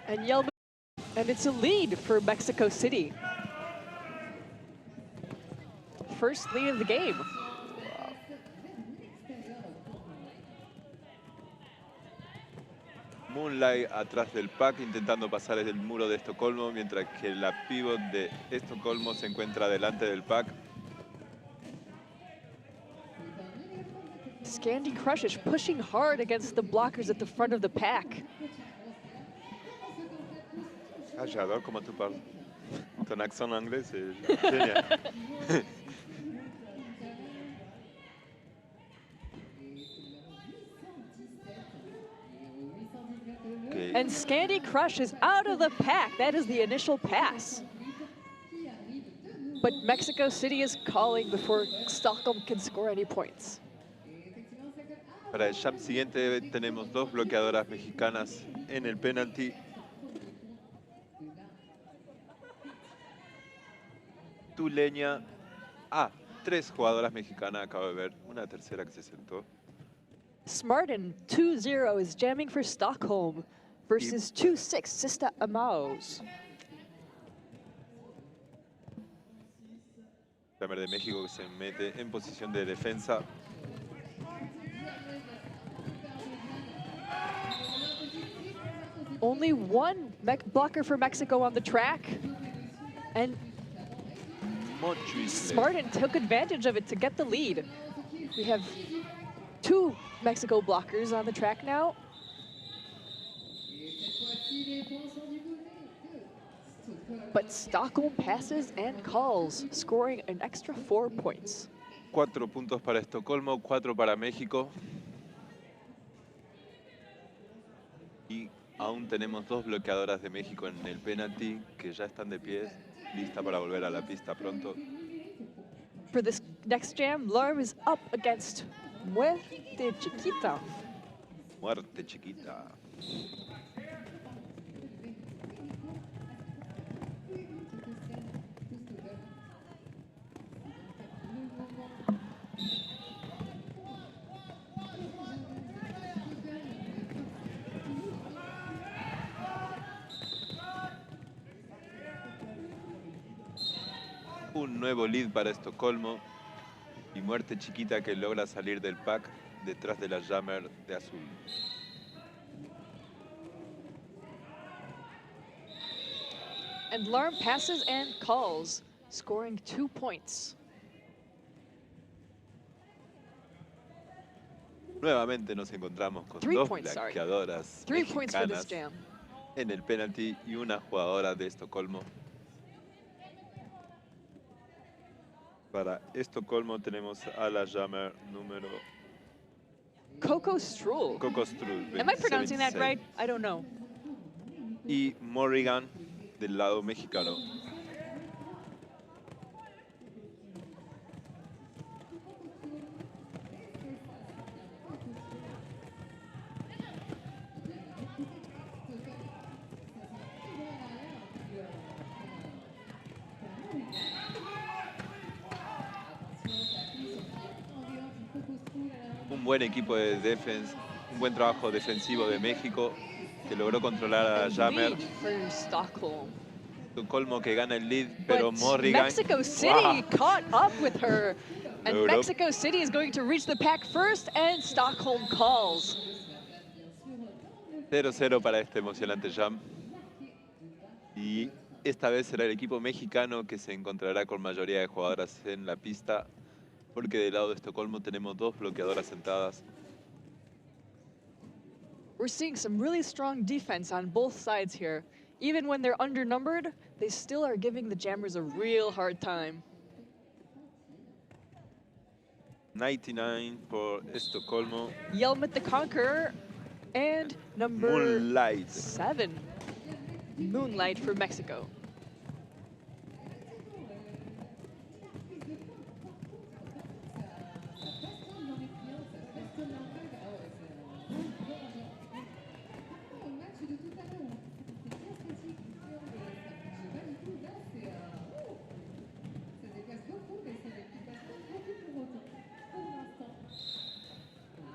And and it's a lead for Mexico City. First lead of the game. Moonlight atrás del pack intentando pasar el muro de Estocolmo, mientras que la pivot de Estocolmo se encuentra delante del pack. Scandi Crush is pushing hard against the blockers at the front of the pack. Ah, j'adore comment tu parles. Ton accent anglais, c'est génial. Okay. And Scandi Crush is out of the pack. That is the initial pass. But Mexico City is calling before Stockholm can score any points. Para el jump siguiente tenemos dos bloqueadoras mexicanas en el penalty. Tuleña. Ah, tres jugadoras mexicanas, acabo de ver. Una tercera que se sentó. Smartin 2-0 is jamming for Stockholm versus 2-6 Sista Amaos. Jammer de México que se mete en posición de defensa. Only one blocker for Mexico on the track. And Smartin took advantage of it to get the lead. We have two Mexico blockers on the track now. But Stockholm passes and calls, scoring an extra 4 points. 4 puntos para Estocolmo, 4 para México. Y aún tenemos dos bloqueadoras de México en el penalty que ya están de pie, lista para volver a la pista pronto. For this next jam, Larm is up against Muerte Chiquita. Muerte Chiquita. Un nuevo lead para Estocolmo y Muerte Chiquita que logra salir del pack detrás de la Jammer de azul. And Larm passes and calls, scoring 2 points. Nuevamente nos encontramos con dos bloqueadoras mexicanas en el penalty y una jugadora de Estocolmo. Para Estocolmo tenemos a la Jammer número... Coco Struhl. Coco Struhl. Am I pronouncing that right? I don't know. Y Morrigan del lado mexicano. Un buen equipo de defense, un buen trabajo defensivo de México que logró controlar a Jammer. Estocolmo que gana el lead, pero Morrigan... Mexico City caught up with her. And Mexico City is going to reach the pack first, and Stockholm calls. 0-0 para este emocionante jam. Y esta vez será el equipo mexicano que se encontrará con mayoría de jugadoras en la pista, porque del lado de Estocolmo tenemos dos bloqueadoras sentadas. We're seeing some really strong defense on both sides here. Even when they're undernumbered, they still are giving the jammers a real hard time. 99 por Estocolmo. Yelmet the Conqueror and number Moonlight. 7, Moonlight for Mexico.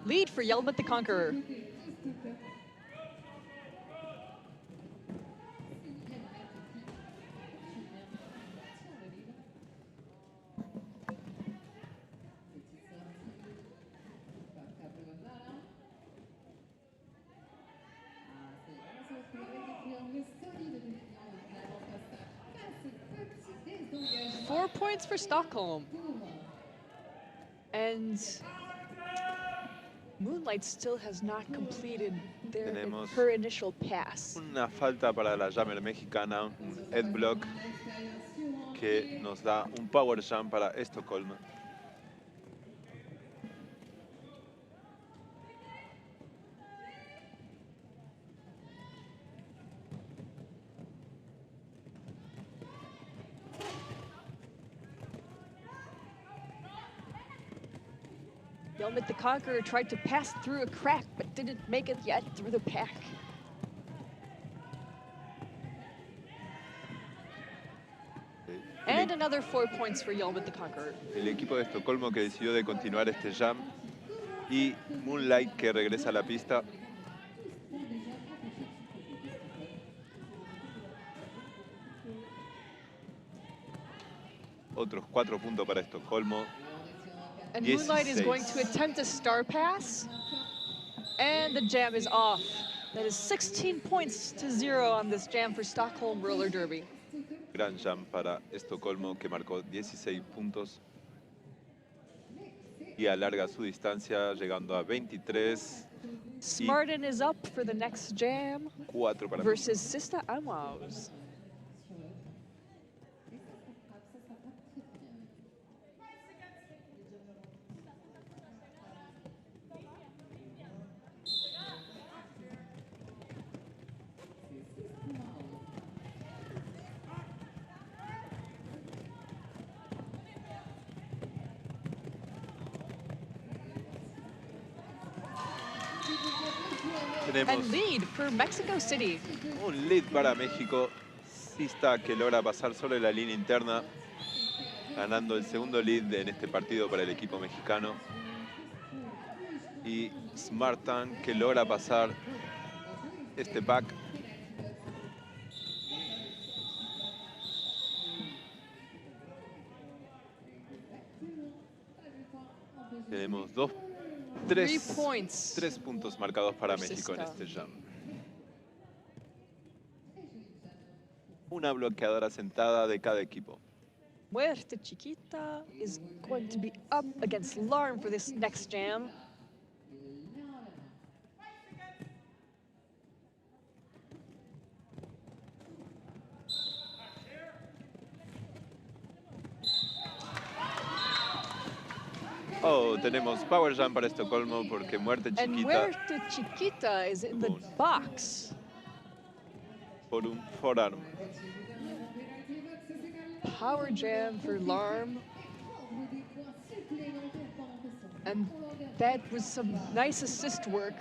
Lead for Yelmet the Conqueror. points for Stockholm. And Moonlight still has not completed her initial pass. Una falta para la jammer mexicana, un head block que nos da un power jump para Estocolmo. Yelmit the Conqueror tried to pass through a crack, but didn't make it yet through the pack. And another 4 points for Yelmit the Conqueror. El equipo de Estocolmo que decidió de continuar este jam y Moonlight que regresa a la pista. Otros 4 puntos para Estocolmo. And Moonlight is going to attempt a star pass. And the jam is off. That is 16 points to 0 on this jam for Stockholm Roller Derby. Gran jam para Estocolmo que marcó 16 puntos. Y alarga su distancia llegando a 23. Smarten is up for the next jam. 4 para versus Sista Amaus. And lead for Mexico City. Un lead para México. Sista que logra pasar sobre la línea interna, ganando el segundo lead en este partido para el equipo mexicano. Y Smartan que logra pasar este pack. Tenemos tres puntos marcados para México en este jam. Una bloqueadora sentada de cada equipo. Muerte Chiquita is going to be up against Larm for this next jam. Oh, tenemos Power Jam para Estocolmo porque Muerte Chiquita. And Muerte Chiquita is in the box. Por un forearm. Power Jam for Larm. And that was some nice assist work,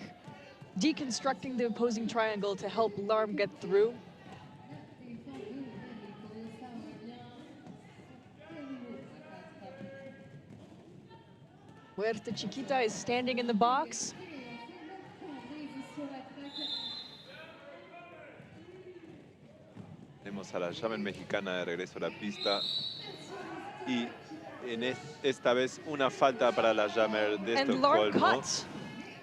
deconstructing the opposing triangle to help Larm get through. Muerte Chiquita is standing in the box. Tenemos a la Jammer mexicana de regreso a la pista. Y esta vez una falta para la Jammer de Estocolmo.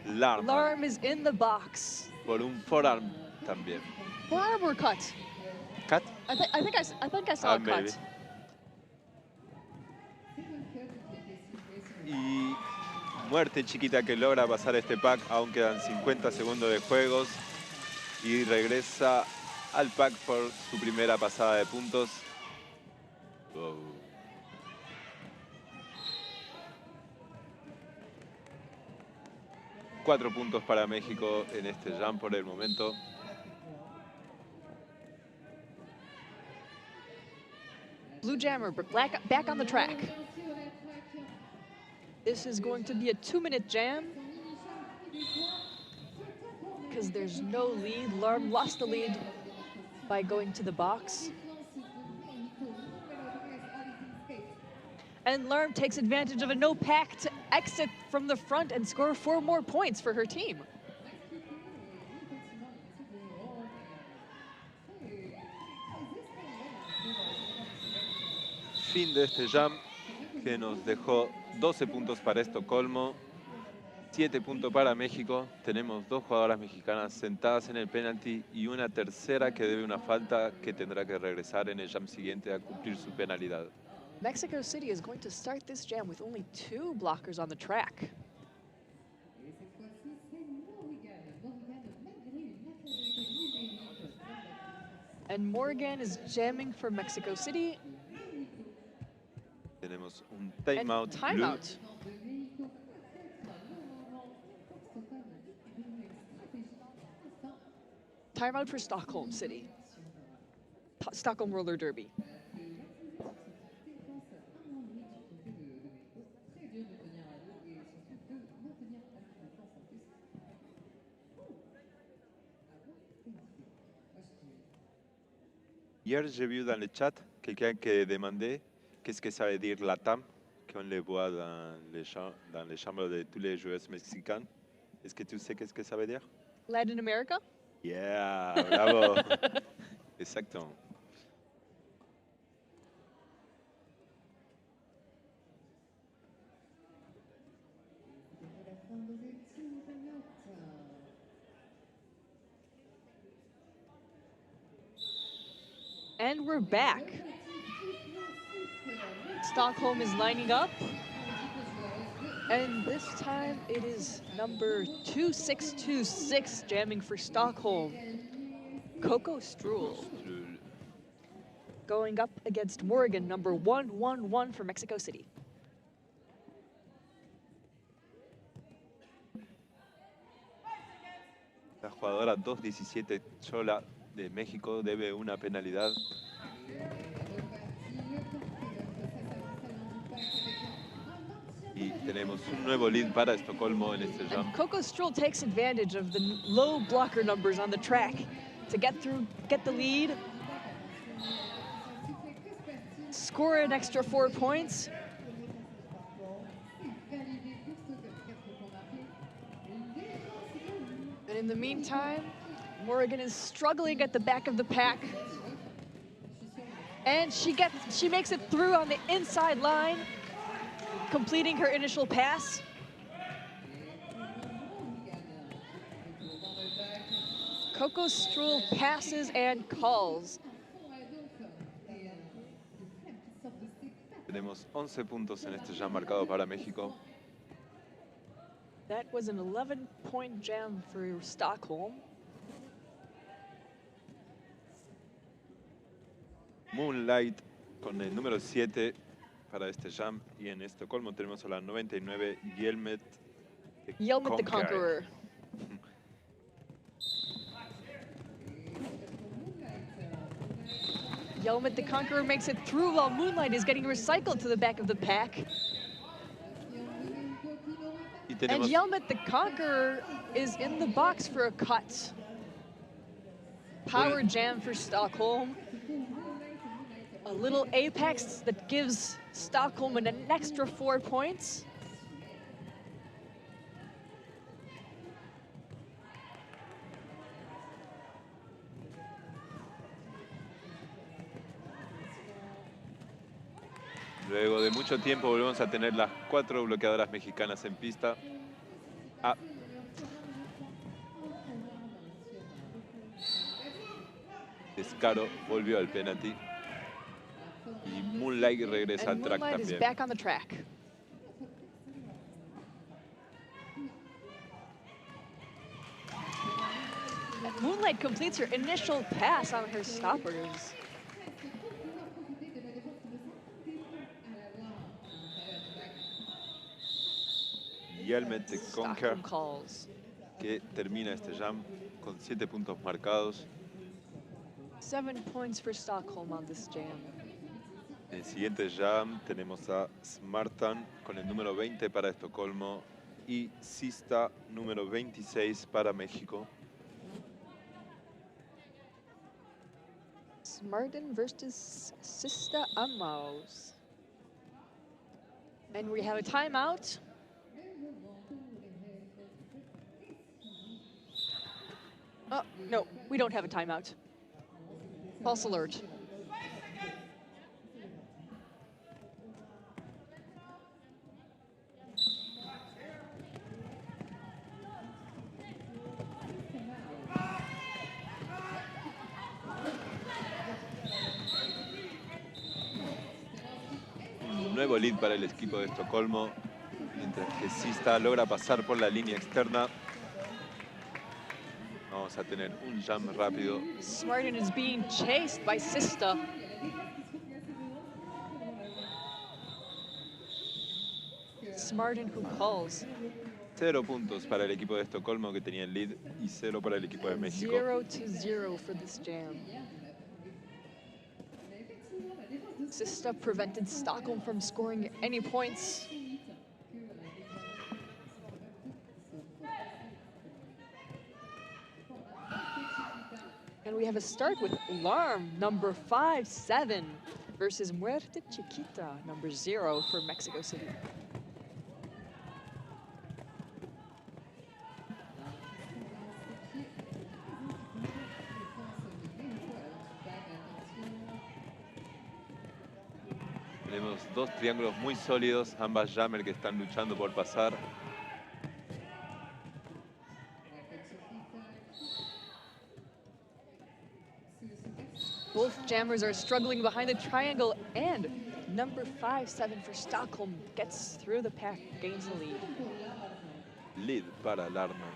Larm is in the box. Por un forearm también. Forearm or cut? Cut? I think I saw a cut. Maybe. Y Muerte Chiquita que logra pasar este pack, aún quedan 50 segundos de juegos. Y regresa al pack por su primera pasada de puntos. Wow. Cuatro puntos para México en este jam por el momento. Blue Jammer back on the track. This is going to be a 2-minute jam because there's no lead. Larm lost the lead by going to the box. And Larm takes advantage of a no pack to exit from the front and score 4 more points for her team. Fin de este jam que nos dejó 12 puntos para Estocolmo, 7 puntos para México. Tenemos 2 jugadoras mexicanas sentadas en el penalti y una tercera que debe una falta que tendrá que regresar en el jam siguiente a cumplir su penalidad. Mexico City is going to start this jam with only 2 blockers on the track. And Morgan is jamming for Mexico City. Tenemos un timeout. Timeout. Timeout for Stockholm City. Stockholm Roller Derby. Hier, j'ai vu dans le chat quelqu'un qui demandait qu'est-ce que ça veut dire la TAM, qu'on le voit dans les chambres de tous les joueurs mexicains. Est-ce que tu sais qu'est-ce que ça veut dire? Latin America? Yeah, bravo. Exactement. And we're back. Stockholm is lining up. And this time it is number 2626 jamming for Stockholm. Coco Struhl. Going up against Morgan, number 111 for Mexico City. La jugadora 217 Chola de México debe una penalidad. Y tenemos un nuevo lead para Estocolmo en este jam. Coco Struhl takes advantage of the low blocker numbers on the track to get the lead, score an extra 4 points. And in the meantime, Morgan is struggling at the back of the pack. And she makes it through on the inside line, completing her initial pass. Coco Struhl passes and calls. Tenemos 11 puntos en este jam marcado para México. That was an 11-point jam for Stockholm. Moonlight con el número 7 para este jam. Y en Estocolmo tenemos a la 99 Yelmet the Conqueror. Yelmet the Conqueror makes it through while Moonlight is getting recycled to the back of the pack. And Yelmet the Conqueror is in the box for a cut. Power jam for Stockholm. A little apex that gives Stockholm an extra 4 points. Luego de mucho tiempo volvemos a tener las 4 bloqueadoras mexicanas en pista. Descaro volvió al penalti. Y Moonlight regresa al track Moonlight también. is back on the track. And Moonlight completes her initial pass on her stoppers. Yelmet the Conqueror, calls. que termina este jam con 7 puntos marcados. 7 points for Stockholm on this jam. En el siguiente jam tenemos a Smartan con el número 20 para Estocolmo y Sista número 26 para México. Smartin versus Sista Amaus. And we have a timeout. Oh, no, we don't have a timeout. False alert. nuevo lead para el equipo de Estocolmo, mientras que Sista logra pasar por la línea externa. Vamos a tener un jam rápido. Smarten is being chased by Sista. Smarten who calls. 0 puntos para el equipo de Estocolmo, que tenía el lead, y 0 para el equipo de México. 0-0 for this jam. Sista prevented Stockholm from scoring any points. And we have a start with Alarm, number 5-7, versus Muerte Chiquita, number 0 for Mexico City. Tenemos dos triángulos muy sólidos, ambas jammer que están luchando por pasar. Both jammers are struggling behind the triangle, and number 5-7 for Stockholm gets through the pack, gains the lead. Lead para Alarma.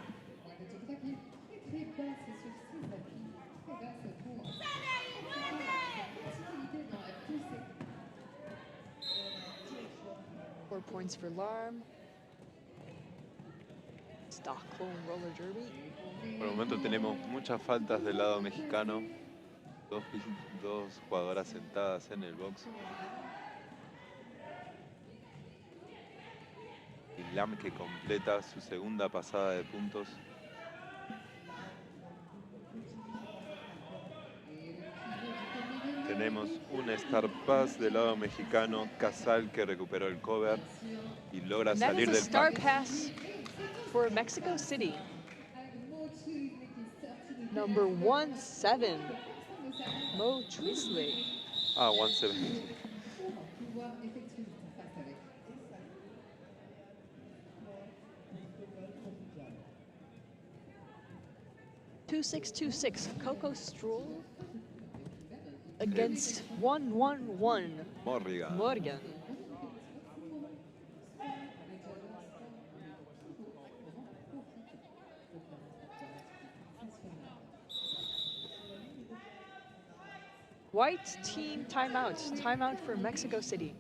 Four points for Larm. Stockholm roller derby. Por el momento tenemos muchas faltas del lado mexicano. Dos jugadoras sentadas en el box. Y Lam que completa su segunda pasada de puntos. Tenemos un Star Pass del lado mexicano, Casal, que recuperó el cover y logra salir del Star pack. Pass for Mexico City. Number 1-7, Mo Trisley. 1-7. 2-6-2-6, Coco Stroll against 1-1-1, Morgan. White team timeout. Timeout for Mexico City.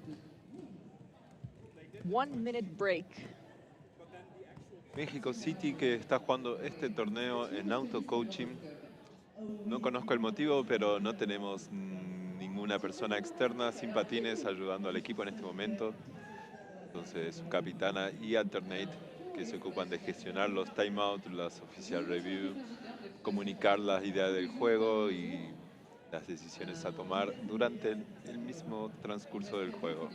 1 minute break. México City, que está jugando este torneo en auto-coaching. No conozco el motivo, pero no tenemos ninguna persona externa sin patines ayudando al equipo en este momento. Entonces, su capitana y alternate, que se ocupan de gestionar los timeouts, las official review, comunicar las ideas del juego y las decisiones a tomar durante el mismo transcurso del juego.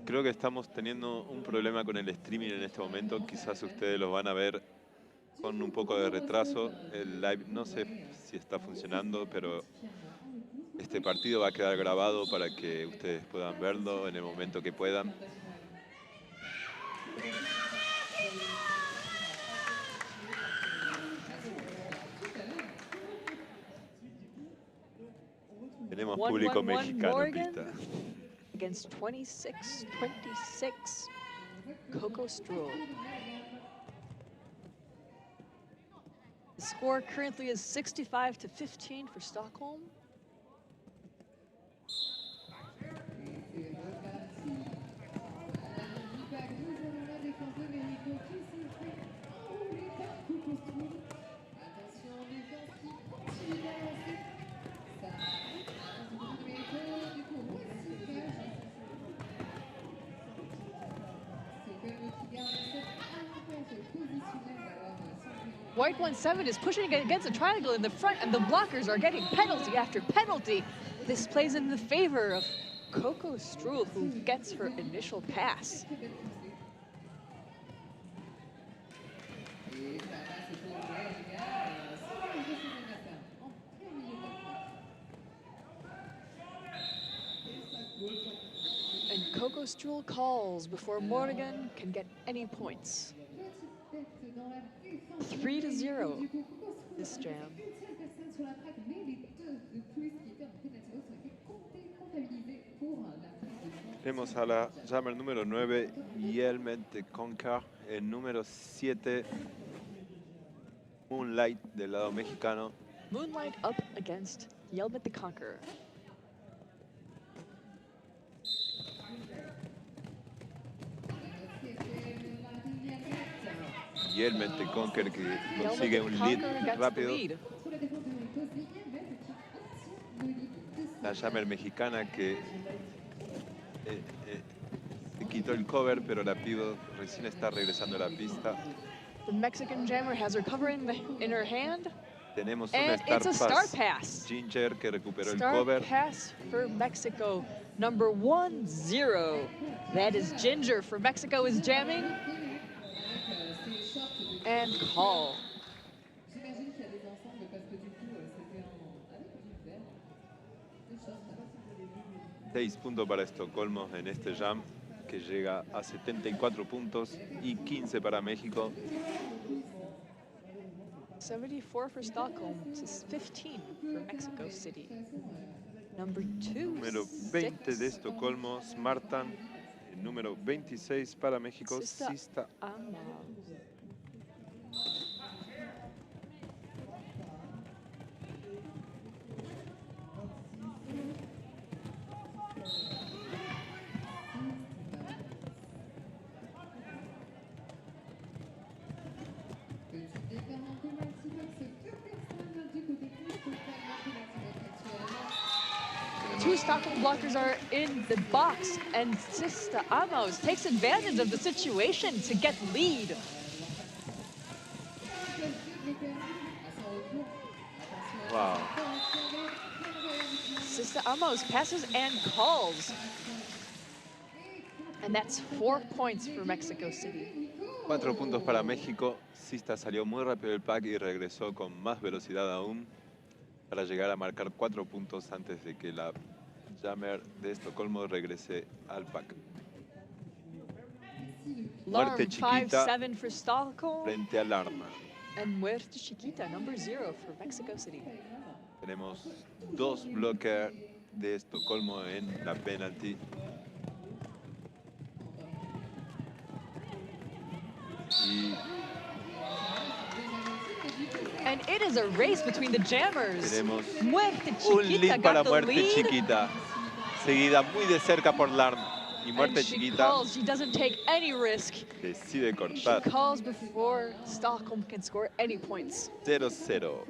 Creo que estamos teniendo un problema con el streaming en este momento. Quizás ustedes lo van a ver con un poco de retraso. El live no sé si está funcionando, pero este partido va a quedar grabado para que ustedes puedan verlo en el momento que puedan. Tenemos público mexicano en pista. Against 26-26, Coco Stroll. The score currently is 65-15 for Stockholm. White 1-7 is pushing against a triangle in the front, and the blockers are getting penalty after penalty. This plays in the favor of Coco Stroll, who gets her initial pass. And Coco Stroll calls before Morgan can get any points. 3-0 this jam. Tenemos a la jammer número 9, Yelmet de Concar, el número 7, Moonlight del lado mexicano. Moonlight up against Yelmet the Conqueror. Yelmet de Concar que consigue un lead rápido. La jammer mexicana que se quitó el cover, pero la pivo recién está regresando a la pista. The Mexican jammer has her cover in her hand. Tenemos And un it's a star pass. Ginger que recuperó el Star cover. pass for Mexico, number 1-0. That is Ginger for Mexico is jamming. And call. 6 puntos para Estocolmo en este jam, que llega a 74 puntos, y 15 para México. 74 for Stockholm, this is 15 for Mexico City. Number 2, Número 20 de Estocolmo, Smartan. El número 26 para México, Sista Ama. Two Stockholm blockers are in the box, and Sista Amos takes advantage of the situation to get lead. Wow. Sista Amos passes and calls. And that's 4 points for Mexico City. 4 puntos para México. Sista salió muy rápido del pack y regresó con más velocidad aún para llegar a marcar 4 puntos antes de que la jammer de Estocolmo regrese al pack. Muerte chiquita 5-7 for Stockholm. frente al arma. And Muerte Chiquita, number 0 for Mexico City. Tenemos 2 blockers de Estocolmo en la penalty. Y And it is a race between the jammers. tenemos Muerte un Chiquita lead para got the Muerte lead. Chiquita, seguida muy de cerca por Larm. Y And Muerte she Chiquita calls, she doesn't take any risk. decide She cortar. calls before Stockholm can score any points. 0-0.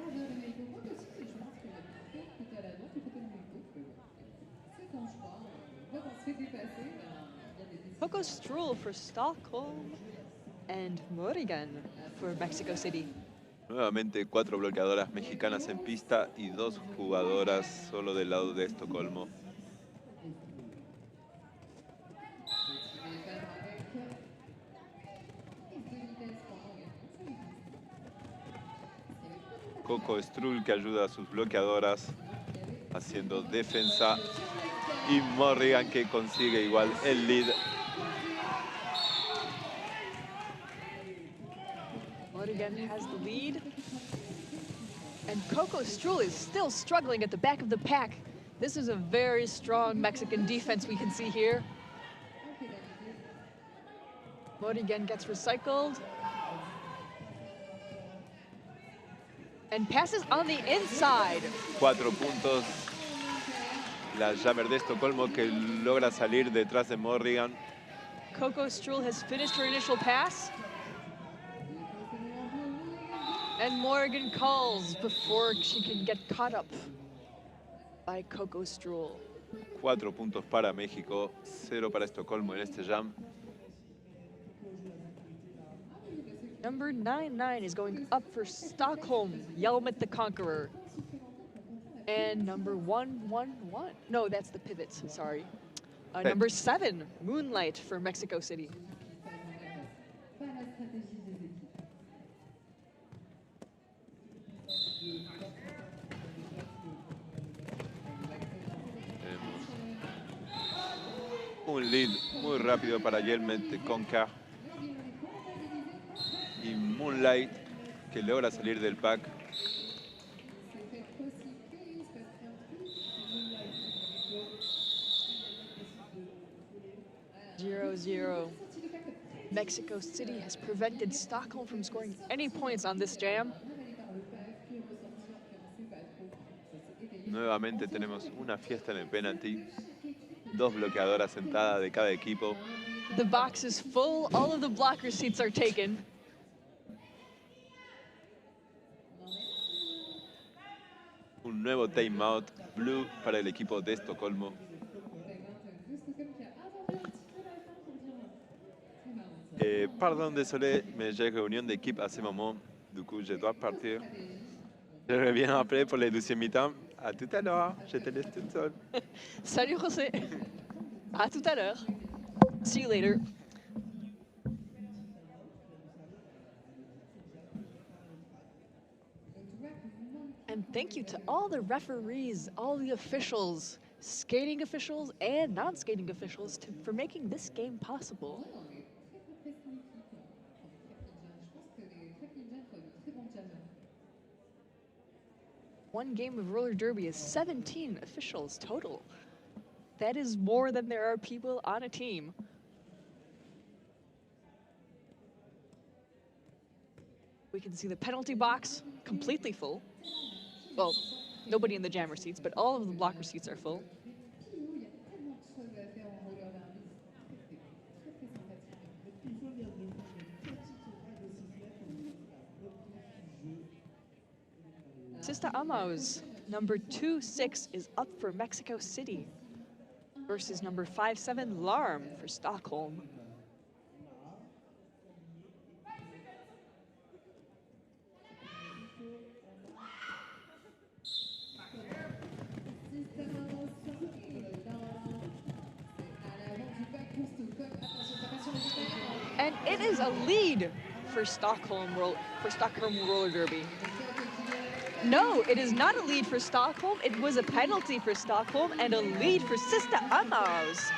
Coco Struhl for Stockholm and Morrigan for Mexico City. Nuevamente 4 bloqueadoras mexicanas en pista y 2 jugadoras solo del lado de Estocolmo. Coco Struhl que ayuda a sus bloqueadoras haciendo defensa, y Morrigan que consigue igual el lead. Morrigan has the lead. And Coco Struhl is still struggling at the back of the pack. This is a very strong Mexican defense we can see here. Morrigan gets recycled. And passes on the inside. 4 puntos. La jammer de Estocolmo que logra salir detrás de Morrigan. Coco Struhl has finished her initial pass. And Morrigan calls before she can get caught up by Coco Struhl. 4 puntos para México, 0 para Estocolmo en este jam. Number 99 is going up for Stockholm, Yelmet the Conqueror. And number 111, no, that's the pivots, sorry. Number 7, Moonlight for Mexico City. Tenemos un lead muy rápido para Yelmet de Conca. Y Moonlight que logra salir del pack. 0-0. Mexico City has prevented Stockholm from scoring any points on this jam. Nuevamente tenemos una fiesta en el penalty. 2 bloqueadoras sentadas de cada equipo. The box is full. All of the blocker seats are taken. Un nuevo timeout blue para el equipo de Estocolmo. Pardon, désolé, mais j'ai réunion d'équipe à ce moment. Du coup, je dois partir. Je reviens après pour les 12e mi-temps. À tout à l'heure. Je te laisse toute seule. Salut José. À tout à l'heure. See you later. And thank you to all the referees, all the officials, skating officials and non-skating officials for making this game possible. One game of roller derby is 17 officials total. That is more than there are people on a team. We can see the penalty box completely full. Well, nobody in the jammer seats, but all of the blocker seats are full. Sista Amaus, number 2-6 is up for Mexico City versus number 5-7 Larm for Stockholm. And it is a lead for Stockholm roller derby. No, it is not a lead for Stockholm. It was a penalty for Stockholm and a lead for Sista Amaus.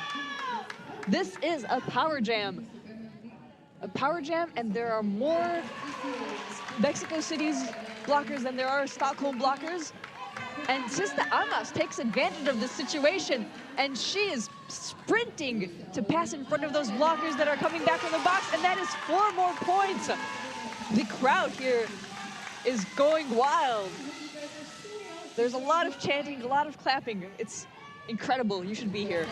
This is a power jam. A power jam, and there are more Mexico City's blockers than there are Stockholm blockers. And Sista Amaus takes advantage of the situation, and she is sprinting to pass in front of those blockers that are coming back from the box, and that is 4 more points. The crowd here is going wild. There's a lot of chanting, a lot of clapping. It's incredible. You should be here.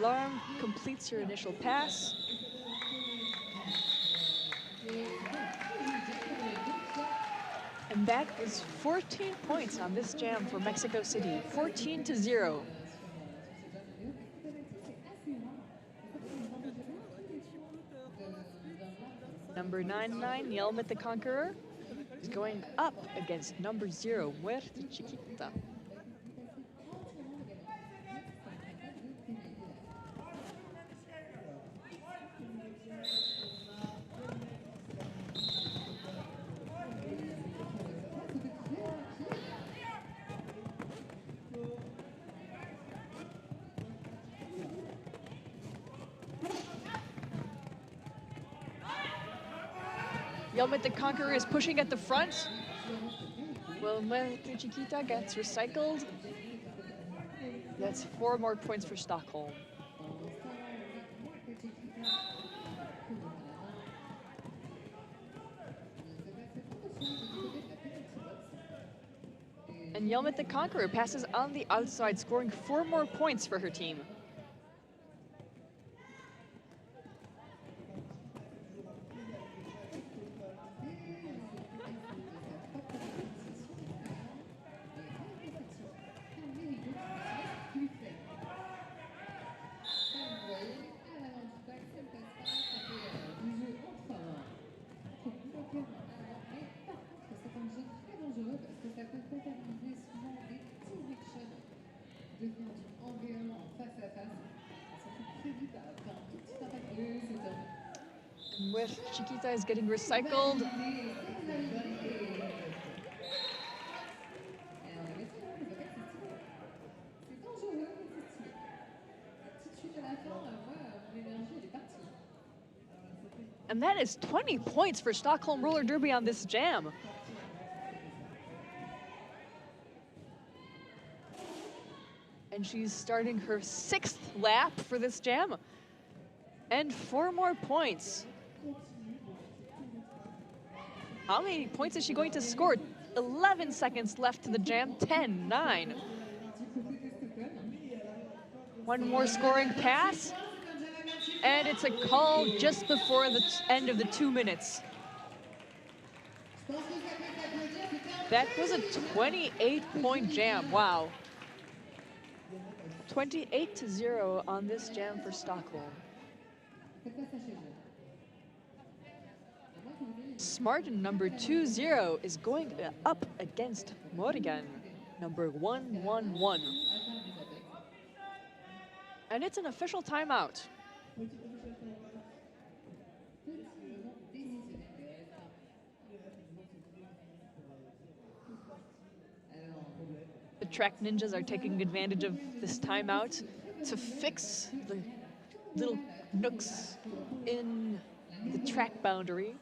Larm completes her initial pass. And that is 14 points on this jam for Mexico City, 14-0. Number 99, Yelmet the Conqueror, is going up against number 0, Muerte Chiquita. Yelmet the Conqueror is pushing at the front. Well, Muerte Chiquita gets recycled. That's 4 more points for Stockholm. And Yelmet the Conqueror passes on the outside, scoring 4 more points for her team. with Chiquita is getting recycled. And that is 20 points for Stockholm Roller Derby on this jam. And she's starting her 6th lap for this jam. And 4 more points. How many points is she going to score? 11 seconds left to the jam. 10, 9. One more scoring pass. And it's a call just before the end of the 2 minutes. That was a 28-point jam. Wow. 28-0 on this jam for Stockholm. Smartin, number 20, is going up against Morgan, number 111. And it's an official timeout. The track ninjas are taking advantage of this timeout to fix the little nooks in the track boundary,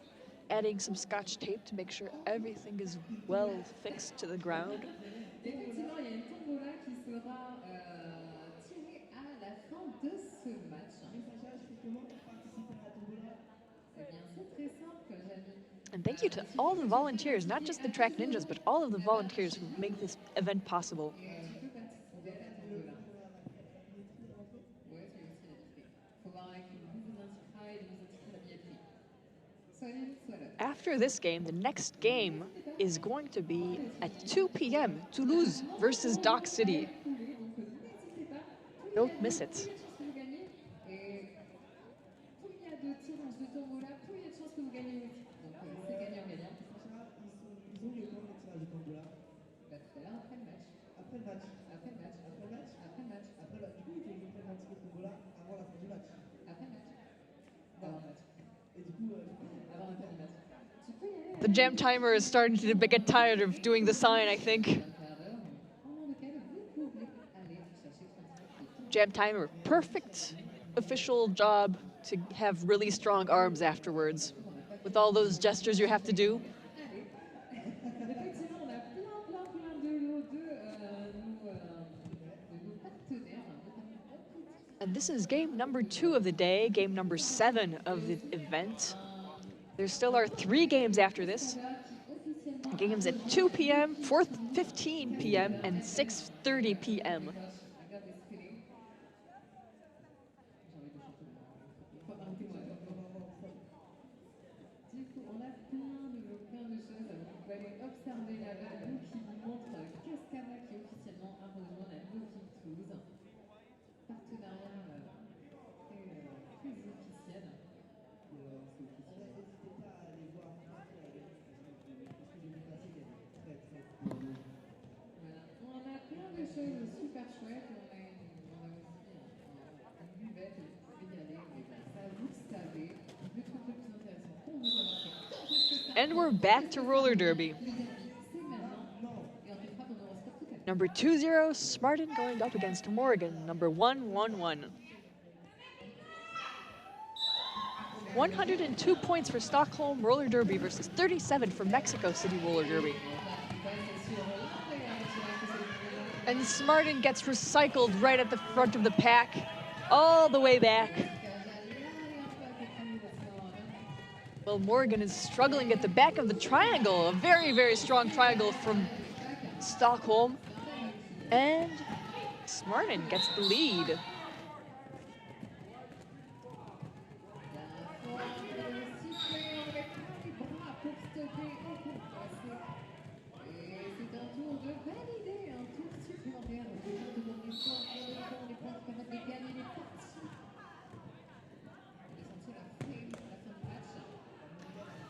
adding some scotch tape to make sure everything is well fixed to the ground. And thank you to all the volunteers, not just the track ninjas, but all of the volunteers who make this event possible. After this game, the next game is going to be at 2 p.m. Toulouse versus Dock City. Don't miss it. The jam timer is starting to get tired of doing the sign, I think. Jam timer, perfect official job to have really strong arms afterwards, with all those gestures you have to do. And this is game number 2 of the day, game number 7 of the event. There still are 3 games after this. Games at 2 p.m., 4:15 p.m., and 6:30 p.m. And we're back to roller derby. Number 20, Smartin going up against Morgan, number 111. 102 points for Stockholm roller derby versus 37 for Mexico City roller derby. And Smartin gets recycled right at the front of the pack, all the way back. Well, Morgan is struggling at the back of the triangle, a very, very strong triangle from Stockholm. And Smartin gets the lead.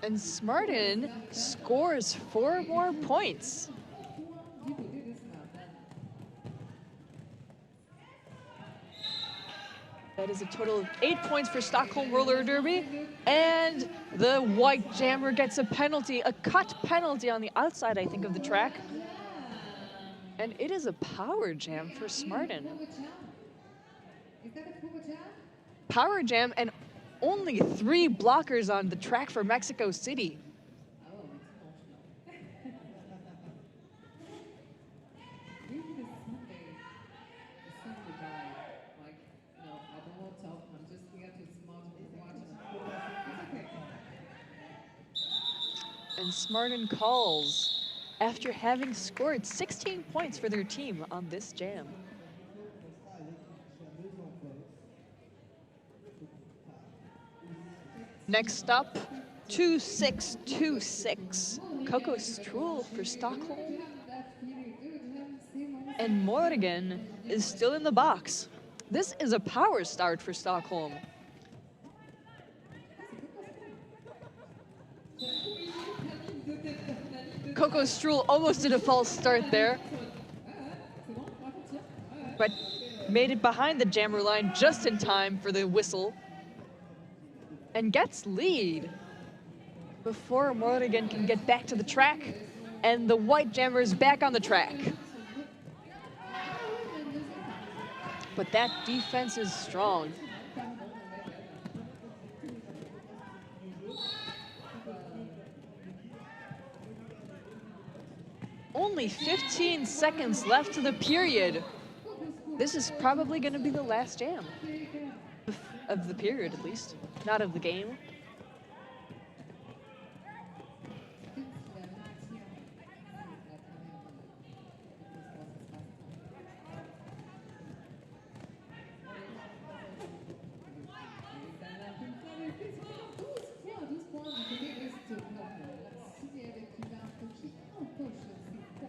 And Smartin scores 4 more points. That is a total of 8 points for Stockholm Roller Derby. And the white jammer gets a penalty, a cut penalty on the outside, I think, of the track. And it is a power jam for Smartin. Power jam and only 3 blockers on the track for Mexico City. And Smartin calls after having scored 16 points for their team on this jam. Next up, 2626. Coco Struhl for Stockholm. And Morgan is still in the box. This is a power start for Stockholm. Coco Struhl almost did a false start there, but made it behind the jammer line just in time for the whistle and gets lead before Morgan can get back to the track, and the white jammer is back on the track. But that defense is strong. Only 15 seconds left to the period. This is probably going to be the last jam of the period, at least, not of the game.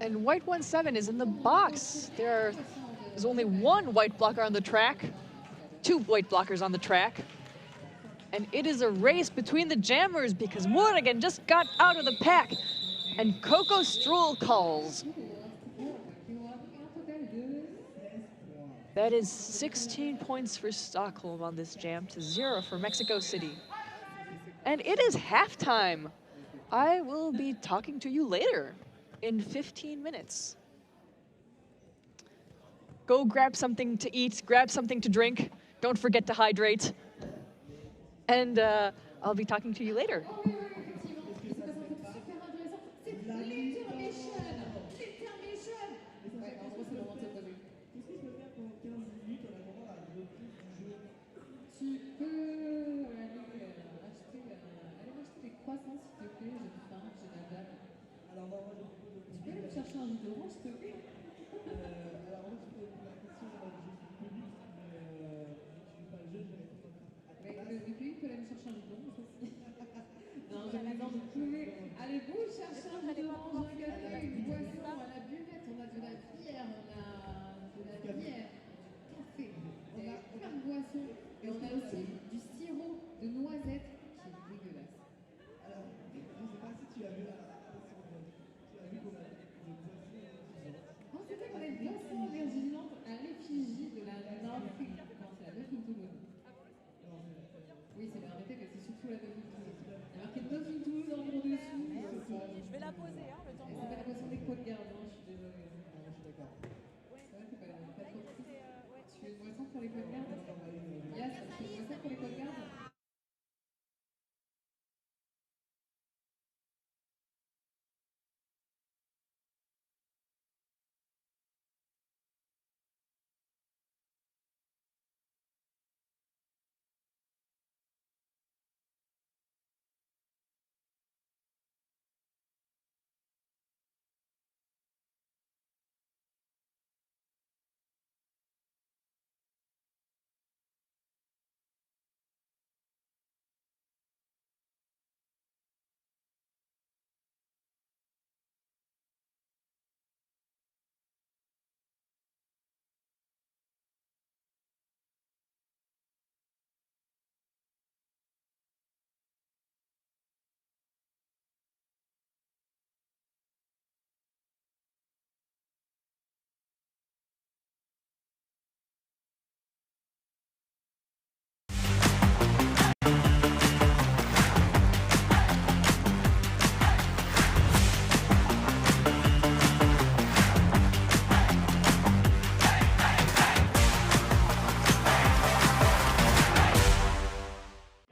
And white 17 is in the box. There's only 1 white blocker on the track, 2 white blockers on the track. And it is a race between the jammers because Morgan just got out of the pack. And Coco Struhl calls. That is 16 points for Stockholm on this jam to 0 for Mexico City. And it is halftime. I will be talking to you later in 15 minutes. Go grab something to eat, grab something to drink. Don't forget to hydrate. And I'll be talking to you later. Allez-vous chercher un bidon, un gâteau, une boisson à la buvette, on a de la bière, on a de la bière, café, on a plein de boissons et on a aussi du sirop de noisette qui est dégueulasse. Alors, je ne sais pas si tu as vu on c'était qu'on a une boisson virginante à l'effigie de la nymphe. Non, c'est la Dauphine Toulouse. Oui, c'est bien arrêté, mais c'est surtout la Dauphine Toulouse. Il y a marqué Dauphine Toulouse en gros dessus. Je vais la poser, hein, le temps. C'est pas la boisson des Côtes Gardes, je suis désolée. Je suis d'accord. C'est vrai, c'est pas trop petit. Tu veux une boisson pour les Côtes Gardes? Yes, tu veux une boisson pour les Côtes Gardes?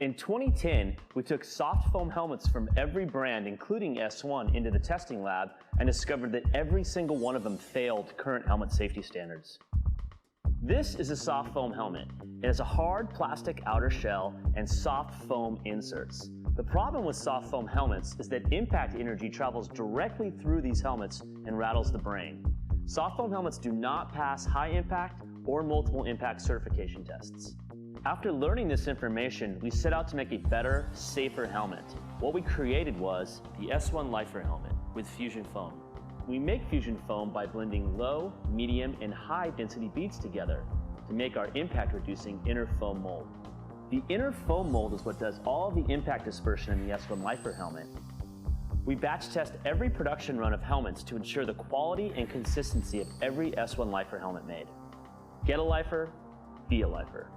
In 2010, we took soft foam helmets from every brand, including S1, into the testing lab and discovered that every single one of them failed current helmet safety standards. This is a soft foam helmet. It has a hard plastic outer shell and soft foam inserts. The problem with soft foam helmets is that impact energy travels directly through these helmets and rattles the brain. Soft foam helmets do not pass high impact or multiple impact certification tests. After learning this information, we set out to make a better, safer helmet. What we created was the S1 Lifer helmet with fusion foam. We make fusion foam by blending low, medium, and high density beads together to make our impact reducing inner foam mold. The inner foam mold is what does all the impact dispersion in the S1 Lifer helmet. We batch test every production run of helmets to ensure the quality and consistency of every S1 Lifer helmet made. Get a Lifer, be a Lifer.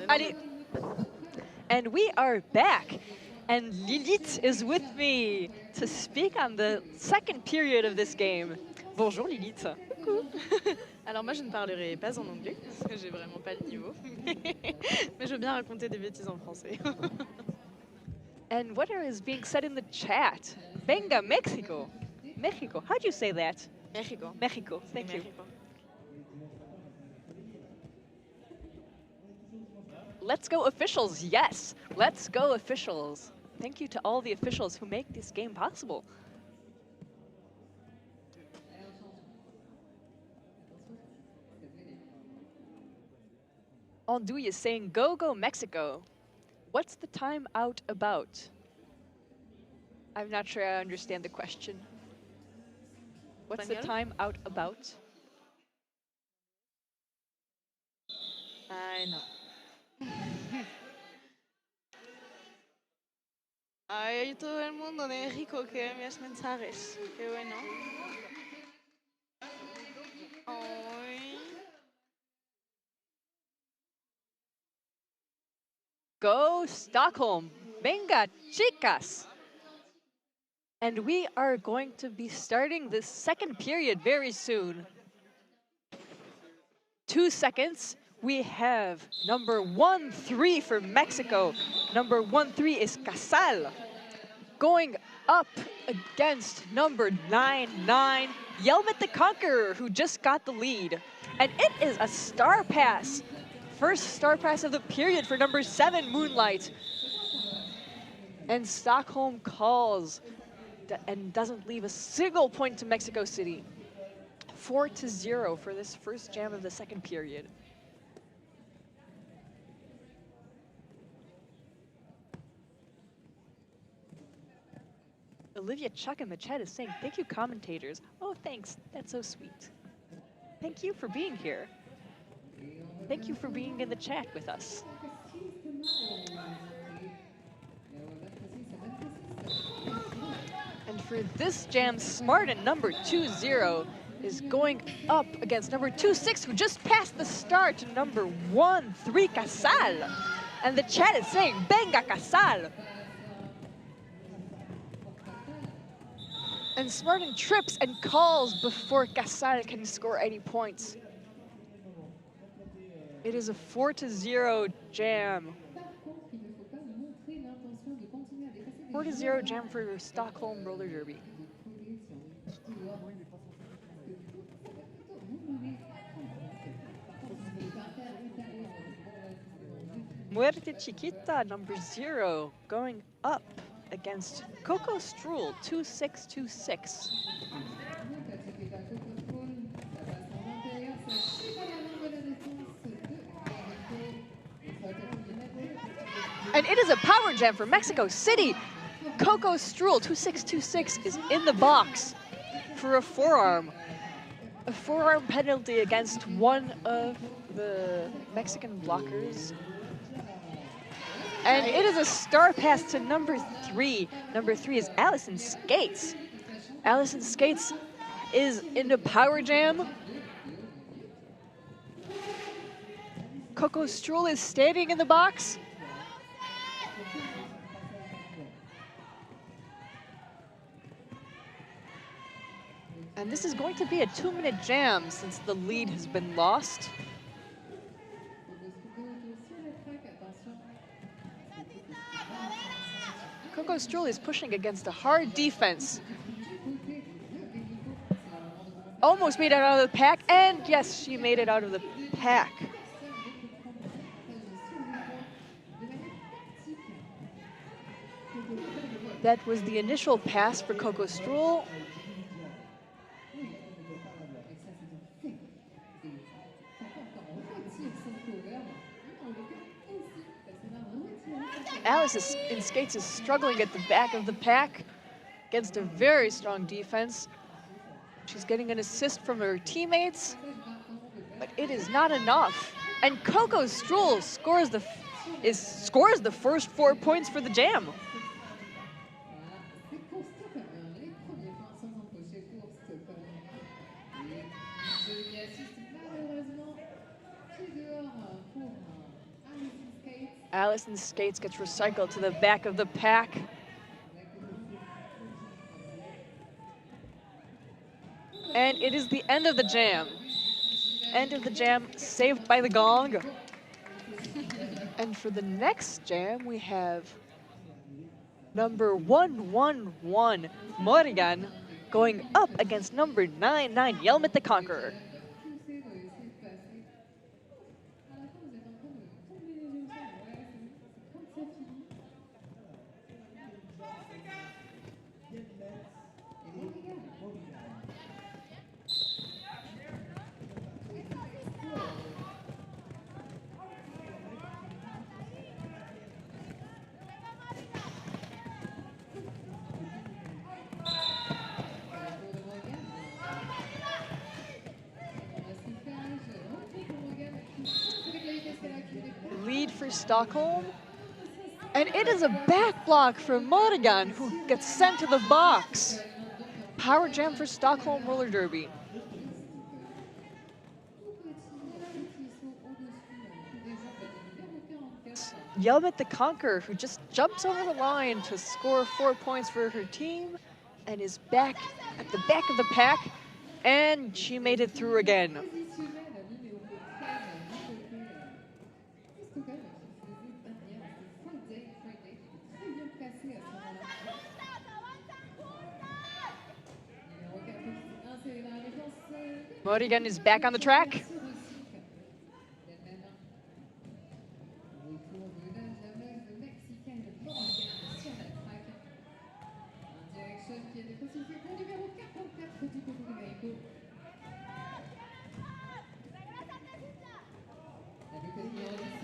Allez. And we are back. And Lilith is with me to speak on the second period of this game. Bonjour Lilith. Coucou. Alors moi je ne parlerai pas en anglais parce que j'ai vraiment pas le niveau. Mais je veux bien raconter des bêtises en français. And what is being said in the chat? Venga, Mexico. Mexico. How do you say that? Mexico. Mexico. Thank you. Mexico. Let's go officials. Yes, let's go officials. Thank you to all the officials who make this game possible. Anduy is saying, go, go, Mexico. What's the time out about? I'm not sure I understand the question. What's the Español? time out about? Ay, no. Ay, todo el mundo de México que envías mensajes. Qué bueno. Ay. Go Stockholm. Venga, chicas. And we are going to be starting the second period very soon. 2 seconds. We have number 1-3 for Mexico. Number 1-3 is Casal. Going up against number 9-9, Yelmet the Conqueror, who just got the lead. And it is a star pass. First star pass of the period for number 7, Moonlight. And Stockholm calls and doesn't leave a single point to Mexico City. 4-0 for this first jam of the second period. Olivia Chuck in the chat is saying, thank you, commentators. Oh, thanks. That's so sweet. Thank you for being here. Thank you for being in the chat with us. And for this jam, Smart and number 2-0 is going up against number 2-6, who just passed the star to number 1-3, Casal. And the chat is saying, venga, Casal. And Smartin trips and calls before Casal can score any points. It is a 4-0 jam. 4-0 jam for Stockholm Roller Derby. Muerte Chiquita, number 0, going up against Coco Strool, 2-6-2-6. And it is a power jam for Mexico City. Coco Strool, 2-6-2-6, is in the box for a forearm. A forearm penalty against one of the Mexican blockers. And it is a star pass to number 3. Number 3 is Allison Skates. Allison Skates is in the power jam. Coco Strool is standing in the box. And this is going to be a 2-minute jam since the lead has been lost. Coco Strool is pushing against a hard defense. Almost made it out of the pack, and yes, she made it out of the pack. That was the initial pass for Coco Strool. Alice in Skates is struggling at the back of the pack against a very strong defense. She's getting an assist from her teammates, but it is not enough. And Coco Strool scores the first 4 points for the jam. Allison Skates gets recycled to the back of the pack. And it is the end of the jam. End of the jam, saved by the gong. And for the next jam, we have number 111, Morgan, going up against number 99, Yelmet the Conqueror. Lead for Stockholm. And it is a back block from Morgan, who gets sent to the box. Power jam for Stockholm roller derby. Yelmet the Conqueror, who just jumps over the line to score 4 points for her team and is back at the back of the pack, and she made it through again. Morgan is back on the track.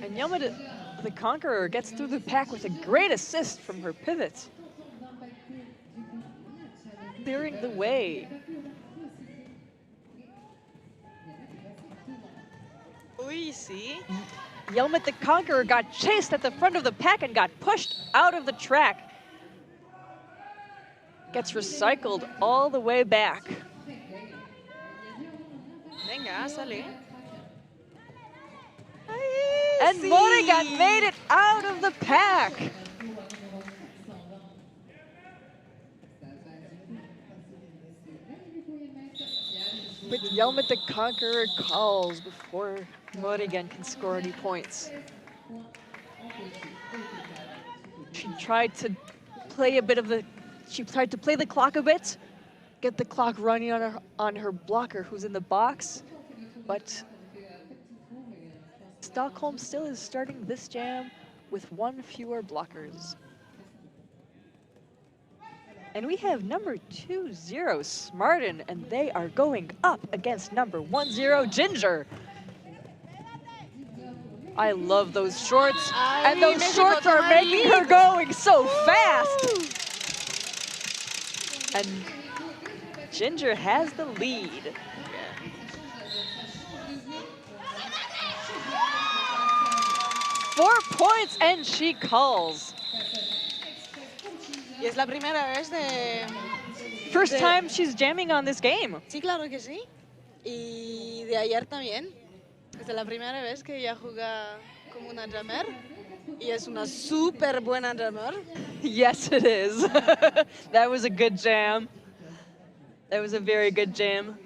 And Yelmet the Conqueror gets through the pack with a great assist from her pivot, clearing the way. Oui, see? Yelmet the Conqueror got chased at the front of the pack and got pushed out of the track. Gets recycled all the way back. Venga, sale. And Morgan made it out of the pack. But Yelmet the Conqueror calls before Morgan can score any points. She tried to play the clock a bit, get the clock running on her blocker who's in the box, but Stockholm still is starting this jam with 1 fewer blockers. And we have number 20, Smartin, and they are going up against number 10, Ginger. I love those shorts, and those shorts are making her going so fast. And Ginger has the lead. Four points, and she calls. Y es la primera vez First time she's jamming on this game. Sí, claro que sí. Y de ayer también. Es la primera vez que ella juega como una jammer. Y es una súper buena jammer. Yes, it is. That was a good jam. That was a very good jam.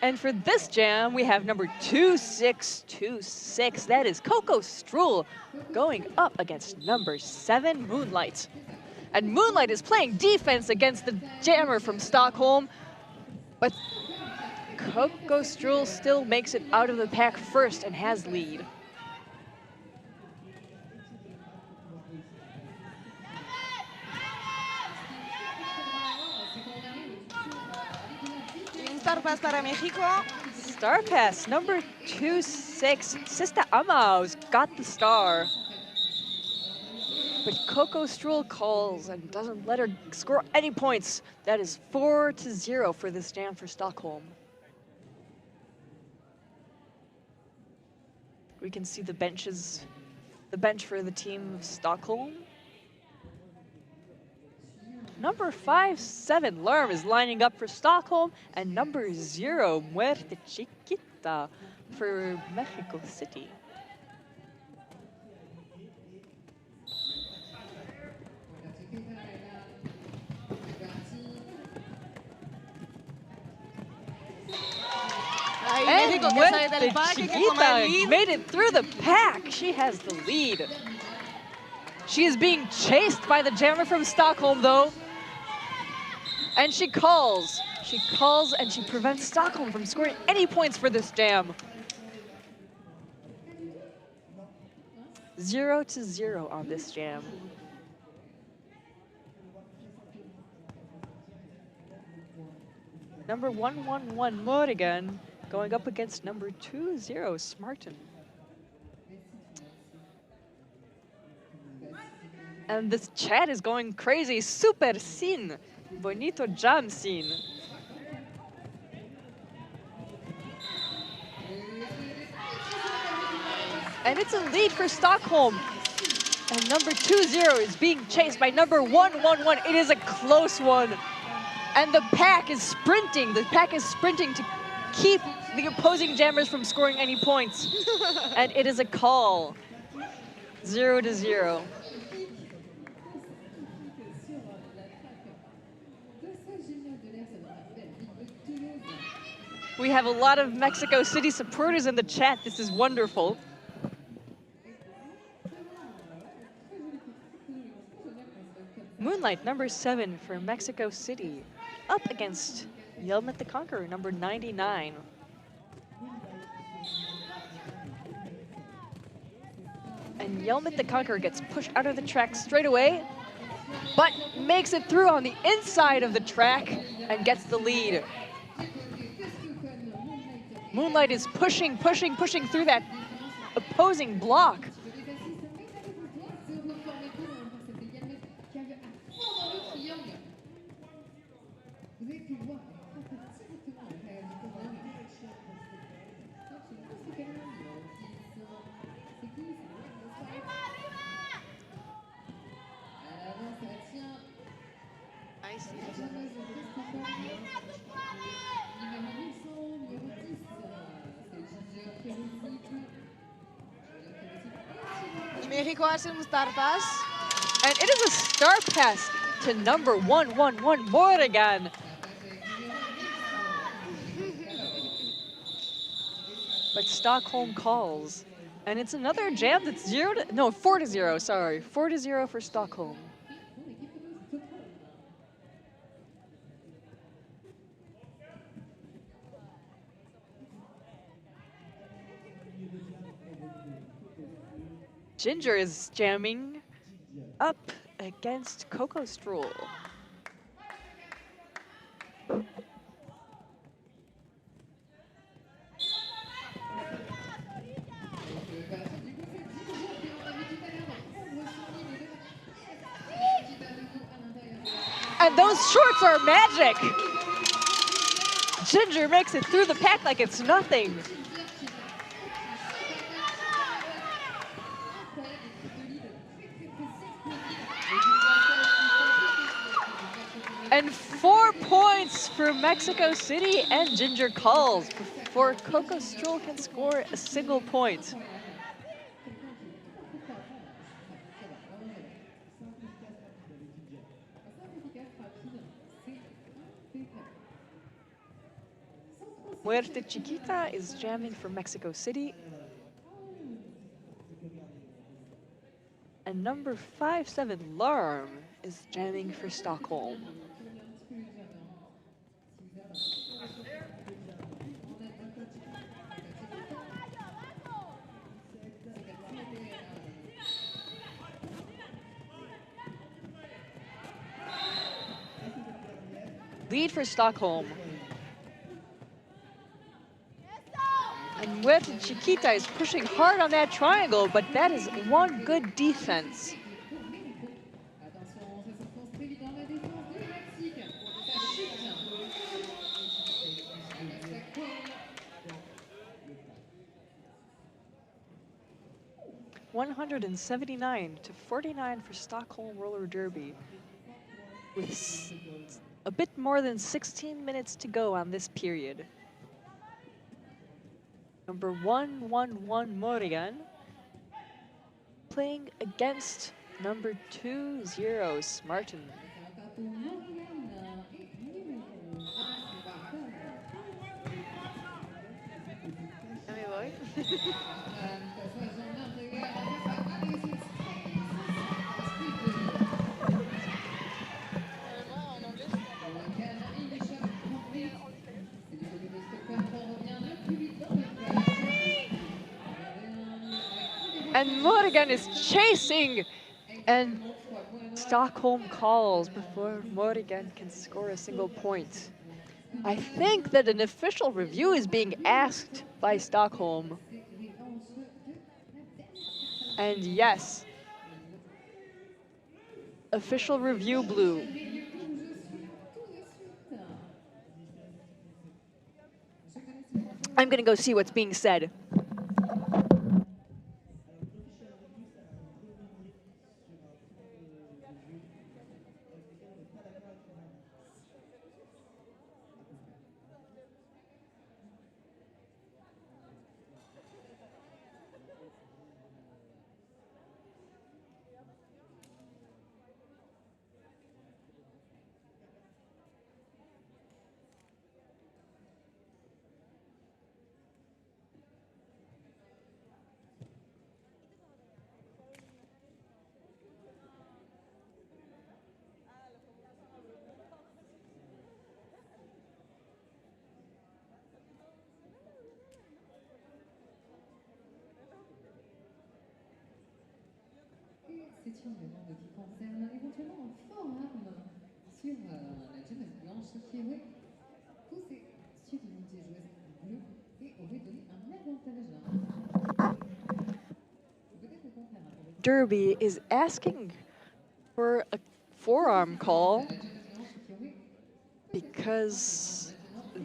And for this jam, we have number 2626. That is Coco Struhl going up against number 7, Moonlight. And Moonlight is playing defense against the jammer from Stockholm. But Coco Struhl still makes it out of the pack first and has lead. Star Pass para México. Star Pass, number 26, Sista Amaus got the star. But Coco Struhl calls and doesn't let her score any points. That is 4-0 for this jam for Stockholm. We can see the bench for the team of Stockholm. Number 5-7, Lerm is lining up for Stockholm, and number 0, Muerte Chiquita for Mexico City. poco que sale del parque, que toma el Chiquita lead. made it through the pack. She has the lead. She is being chased by the jammer from Stockholm, though. And she calls. She calls and she prevents Stockholm from scoring any points for this jam. 0-0 on this jam. Number 111 Morrigan going up against number 20 Smarten. And this chat is going crazy. Super sin. Bonito jam sin. And it's a lead for Stockholm. And number 20 is being chased by number 111. It is a close one. And the pack is sprinting. The pack is sprinting to keep the opposing jammers from scoring any points. And it is a call. 0-0. We have a lot of Mexico City supporters in the chat. This is wonderful. Moonlight, number 7 for Mexico City, up against Yelmet the Conqueror, number 99. And Yelmet the Conqueror gets pushed out of the track straight away, but makes it through on the inside of the track and gets the lead. Moonlight is pushing through that opposing block. Y México hace un star pass. And it is a star pass to number 111 Morrigan. But Stockholm calls. And it's another jam that's 4-0, sorry. 4-0 for Stockholm. Ginger is jamming up against Coco Stroll. And those shorts are magic! Ginger makes it through the pack like it's nothing. And 4 points for Mexico City, and Ginger calls before Coco Stroll can score a single point. Muerte Chiquita is jamming for Mexico City. And number 57 Larm is jamming for Stockholm. Lead for Stockholm. And Muerte Chiquita is pushing hard on that triangle, but that is one good defense. $179-49 for Stockholm Roller Derby, with a bit more than 16 minutes to go on this period. Number 111 Morrigan playing against number 20 Smarten. And Morgan is chasing, and Stockholm calls before Morgan can score a single point. I think that an official review is being asked by Stockholm. And yes, official review blue. I'm gonna go see what's being said. C'est une demande qui concerne éventuellement un forum sur la jeunesse blanche qui aurait poussé sur une des joueuses bleues et aurait donné un avantage. Peut-être au contraire. Derby is asking for a forearm call because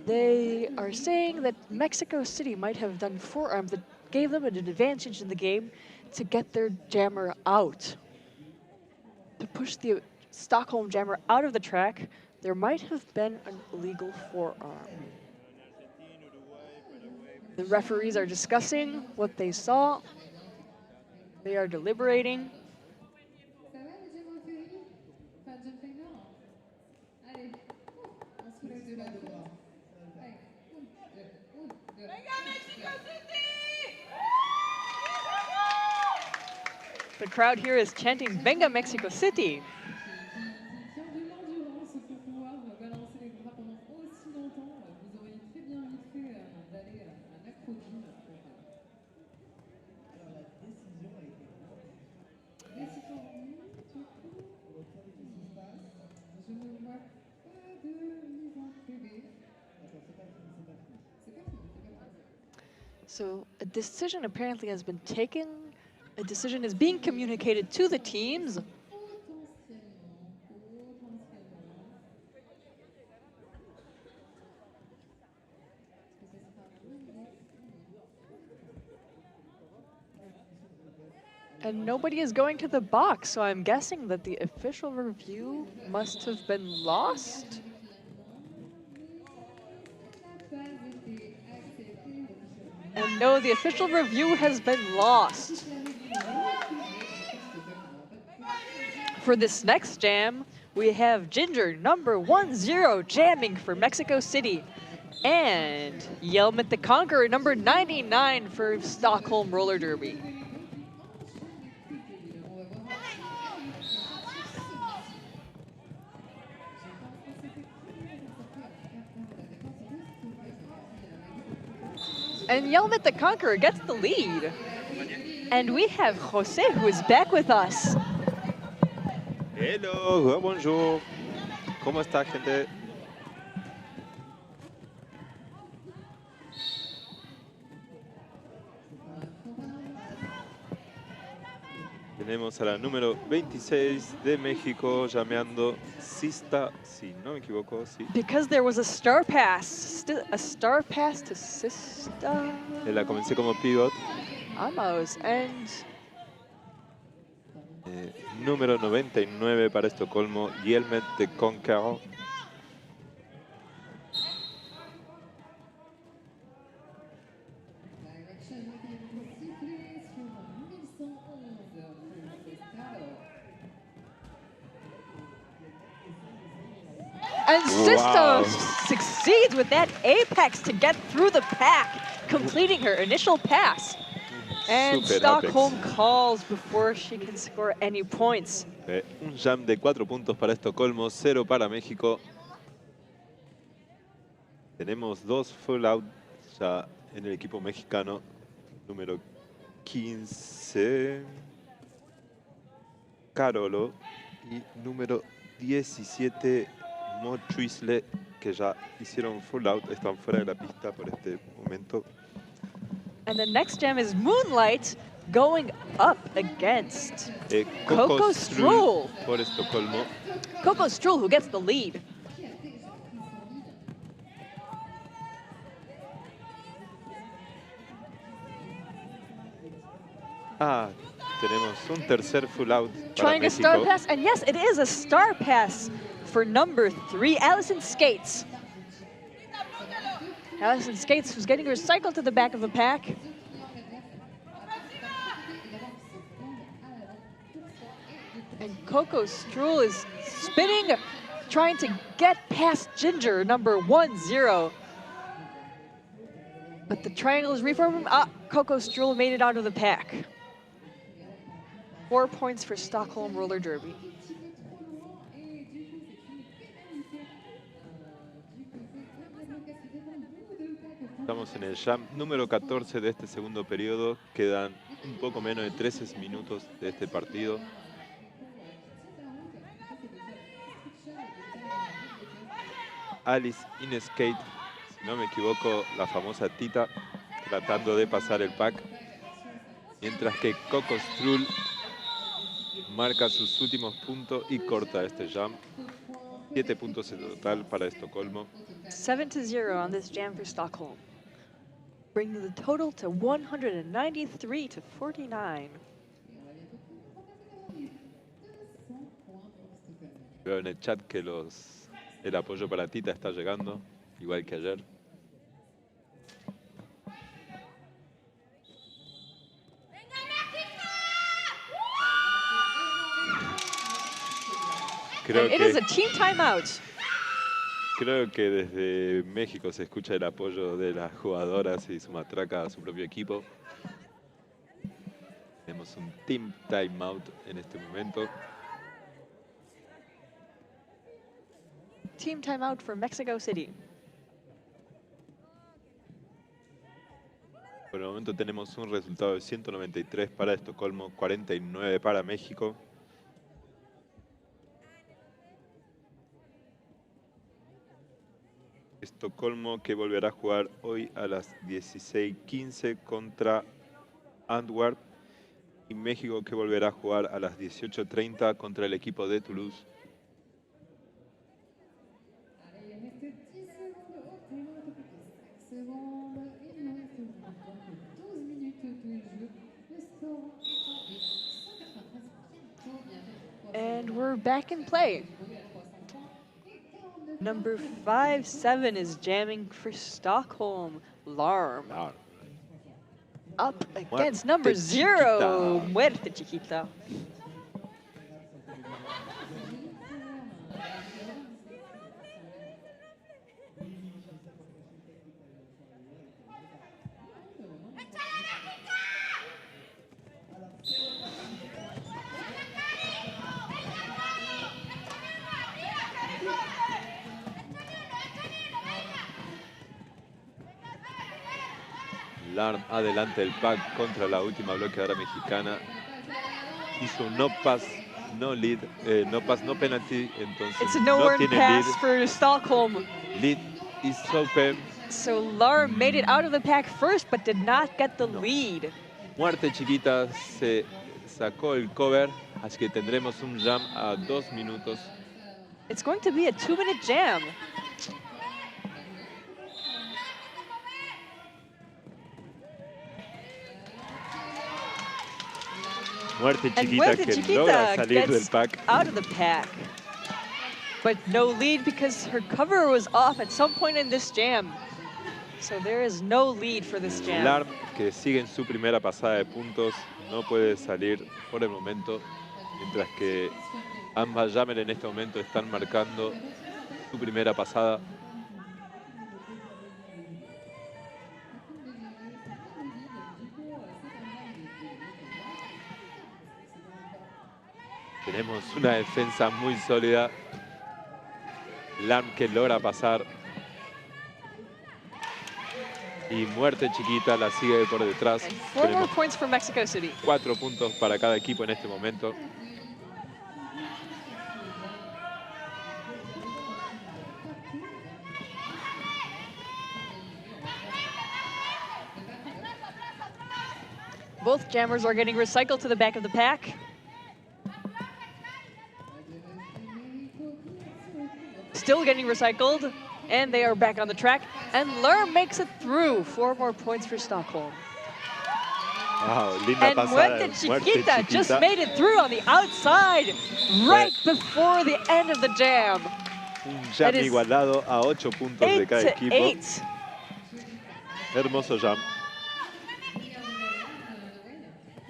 they are saying that Mexico City might have done forearms that gave them an advantage in the game to get their jammer out. To push the Stockholm jammer out of the track, there might have been an illegal forearm. The referees are discussing what they saw. They are deliberating. Ça va, les Gemma Fury? Pas de jump finger? Allez, on soulève de la droite. Allez, une, deux. The crowd here is chanting Venga Mexico City. Qui ont de l'endurance pour pouvoir balancer les bras pendant aussi longtemps. Vous auriez très bien vite fait d'aller à un acronyme. Alors la décision a été prise. Décision du coup. Je ne vois pas de mise en PV. D'accord, c'est pas fini. C'est pas fini. So a decision apparently has been taken. A decision is being communicated to the teams. And nobody is going to the box, so I'm guessing that the official review must have been lost. And no, the official review has been lost. For this next jam, we have Ginger, number 10, jamming for Mexico City. And Yelmet the Conqueror, number 99 for Stockholm Roller Derby. And Yelmet the Conqueror gets the lead. And we have Jose, who is back with us. Hello, bonjour. ¿Cómo está, gente? Tenemos a la número 26 de México llameando Sista, si no me equivoco, sí. Because there was a star pass to Sista. La comencé como pivot. Almost, and Número 99 para Estocolmo, Yelmet de Conqueror. And Sista succeeds with that apex to get through the pack. completing her initial pass. And Super Stockholm apex. calls before she can score any points. Un jam de 4 puntos para Estocolmo, 0 para México. Tenemos 2 full out ya en el equipo mexicano. Número 15, Carolo. Y número 17, Mochuisle, que ya hicieron full out, están fuera de la pista por este momento. And the next jam is Moonlight going up against Coco Struhl. por Estocolmo. Coco Struhl, who gets the lead. Tenemos un tercer full out para Trying a México. star pass, and yes, it is a star pass for number 3, Allison Skates. Allison Skates, who's getting her cycle to the back of the pack. And Coco Struhl is spinning, trying to get past Ginger, number 1-0. But the triangle is reforming. Coco Struhl made it out of the pack. 4 points for Stockholm Roller Derby. Estamos en el jam número 14 de este segundo periodo. Quedan un poco menos de 13 minutos de este partido. Alice in skate, si no me equivoco, la famosa Tita, tratando de pasar el pack. Mientras que Coco Struhl marca sus últimos puntos y corta este jam. 7 puntos en total para Estocolmo. 7-0 on this jam for Stockholm, bringing the total to 193-49. Veo en el chat que el apoyo para Tita está llegando, igual que ayer. It is a team timeout. Creo que desde México se escucha el apoyo de las jugadoras y su matraca a su propio equipo. Tenemos un team timeout en este momento. Team timeout for Mexico City. Por el momento tenemos un resultado de 193 para Estocolmo, 49 para México. Estocolmo que volverá a jugar hoy a las 16:15 contra Antwerp. Y México que volverá a jugar a las 18:30 contra el equipo de Toulouse. And we're back in play. Number 5-7 is jamming for Stockholm, Larm. Up against number 0, Muerte Chiquita. Larm adelante del pack contra la última bloqueadora mexicana. Hizo un no pass, no lead, no pass, no penalty, entonces It's a no no-earned tiene pass lead. for Stockholm. Lead is open. So Larm made it out of the pack first, but did not get the lead. Muerte Chiquita se sacó el cover, así que tendremos un jam a 2 minutos. It's going to be a 2-minute jam. Muerte And Chiquita Muerte que Chiquita logra salir del gets pack. out of the pack. But no lead because her cover was off at some point in this jam. So there is no lead for this jam. Larm, que sigue en su primera pasada de puntos, no puede salir por el momento, mientras que ambas Jammer en este momento están marcando su primera pasada. Tenemos una defensa muy sólida. Lam que logra pasar. Y Muerte Chiquita la sigue por detrás. And 4 more Tenemos points for Mexico City. 4 puntos para cada equipo en este momento. Both jammers are getting recycled to the back of the pack. Still getting recycled, and they are back on the track. And Lerm makes it through. 4 more points for Stockholm. Wow, linda And pasada. Muerte Chiquita just made it through on the outside, right before the end of the jam. Un jam That is igualado a 8 puntos de 8 cada to equipo. 8. Hermoso jam.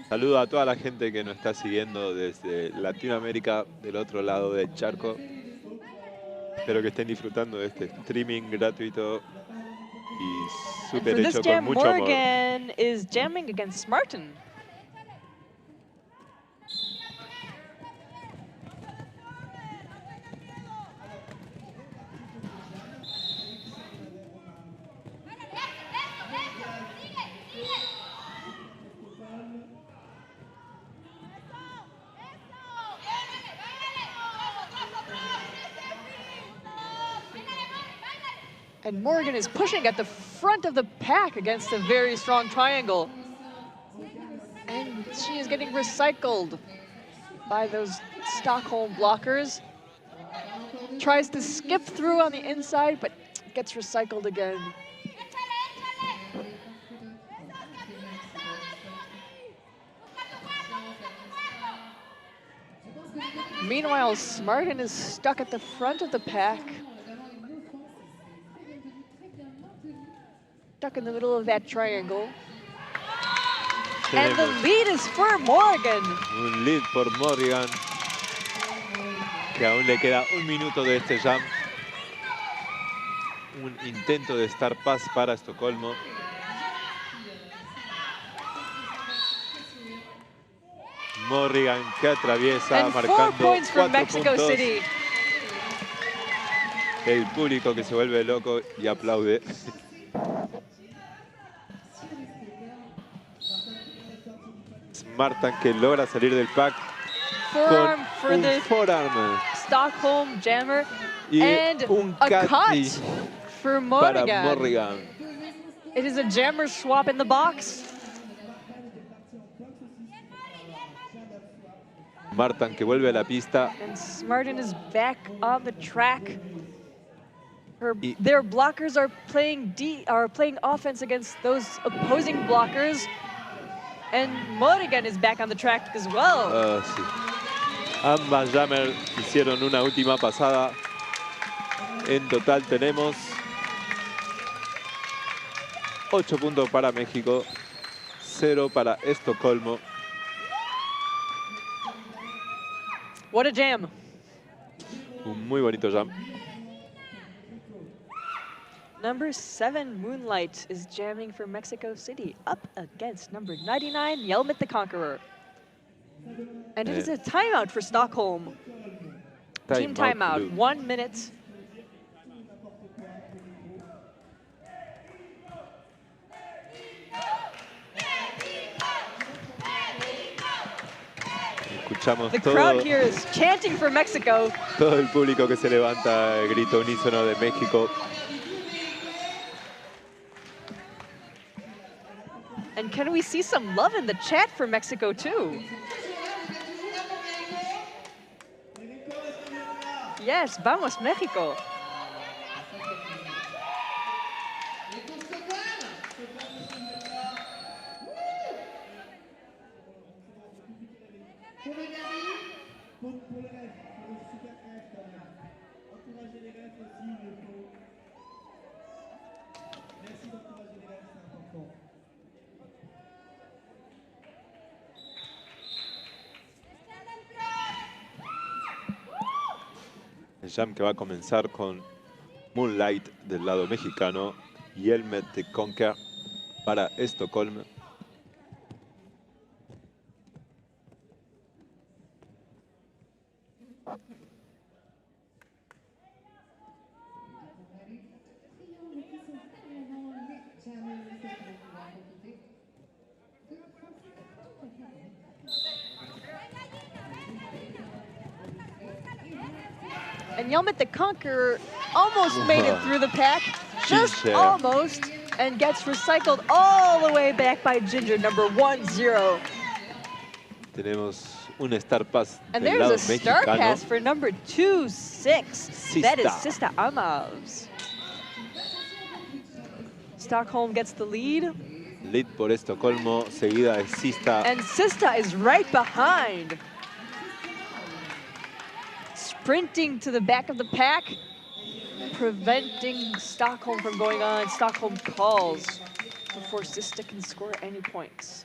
Saludo a toda la gente que nos está siguiendo desde Latinoamérica, del otro lado del charco. Espero que estén disfrutando de este streaming gratuito y And súper for this hecho con jam, mucho amor. Morgan is jamming against Martin. And Morgan is pushing at the front of the pack against a very strong triangle. And she is getting recycled by those Stockholm blockers. Tries to skip through on the inside, but gets recycled again. Meanwhile, Smartin is stuck at the front of the pack. Stuck in the middle of that triangle. And the Tenemos lead is for Morgan. un lead por Morgan, que aún le queda 1 minuto de este jam. Un intento de Star Pass para Estocolmo. Morgan que atraviesa, And 4 marcando points for 4 Mexico puntos. City. El público que se vuelve loco y aplaude. Martin que logra salir del pack Forearm con for un the forearm Stockholm jammer. y And un a cut catty for para Morgan. Morgan. It is a jammer swap in the box. Martin que vuelve a la pista. And Smartin is back on the track. Y- Their blockers are playing offense against those opposing blockers. And Morgan is back on the track as well. Sí. Ambas jammers hicieron una última pasada. En total tenemos 8 puntos para México, 0 para Estocolmo. What a jam. Un muy bonito jam. Number 7, Moonlight, is jamming for Mexico City up against number 99, Yelmit the Conqueror. And it is a timeout for Stockholm. Team timeout, Blue. 1 minute. Escuchamos The crowd here todo, is chanting for Mexico. todo el público que se levanta, el grito unísono de México. And can we see some love in the chat for Mexico too? Yes, vamos Mexico. El jam que va a comenzar con Moonlight del lado mexicano y Helmet de Conquer para Estocolmo. And Yelmet the Conqueror almost made it through the pack, just Ginger. almost, and gets recycled all the way back by Ginger, number 1-0. Tenemos un Star Pass And del there's lado a star mexicano. pass for number 2-6. That is Sista. Sista Amaus. Stockholm gets the lead. Lead por Estocolmo, seguida de Sista. And Sista is right behind. Sprinting to the back of the pack, preventing Stockholm from going on. Stockholm calls before Sista can score any points.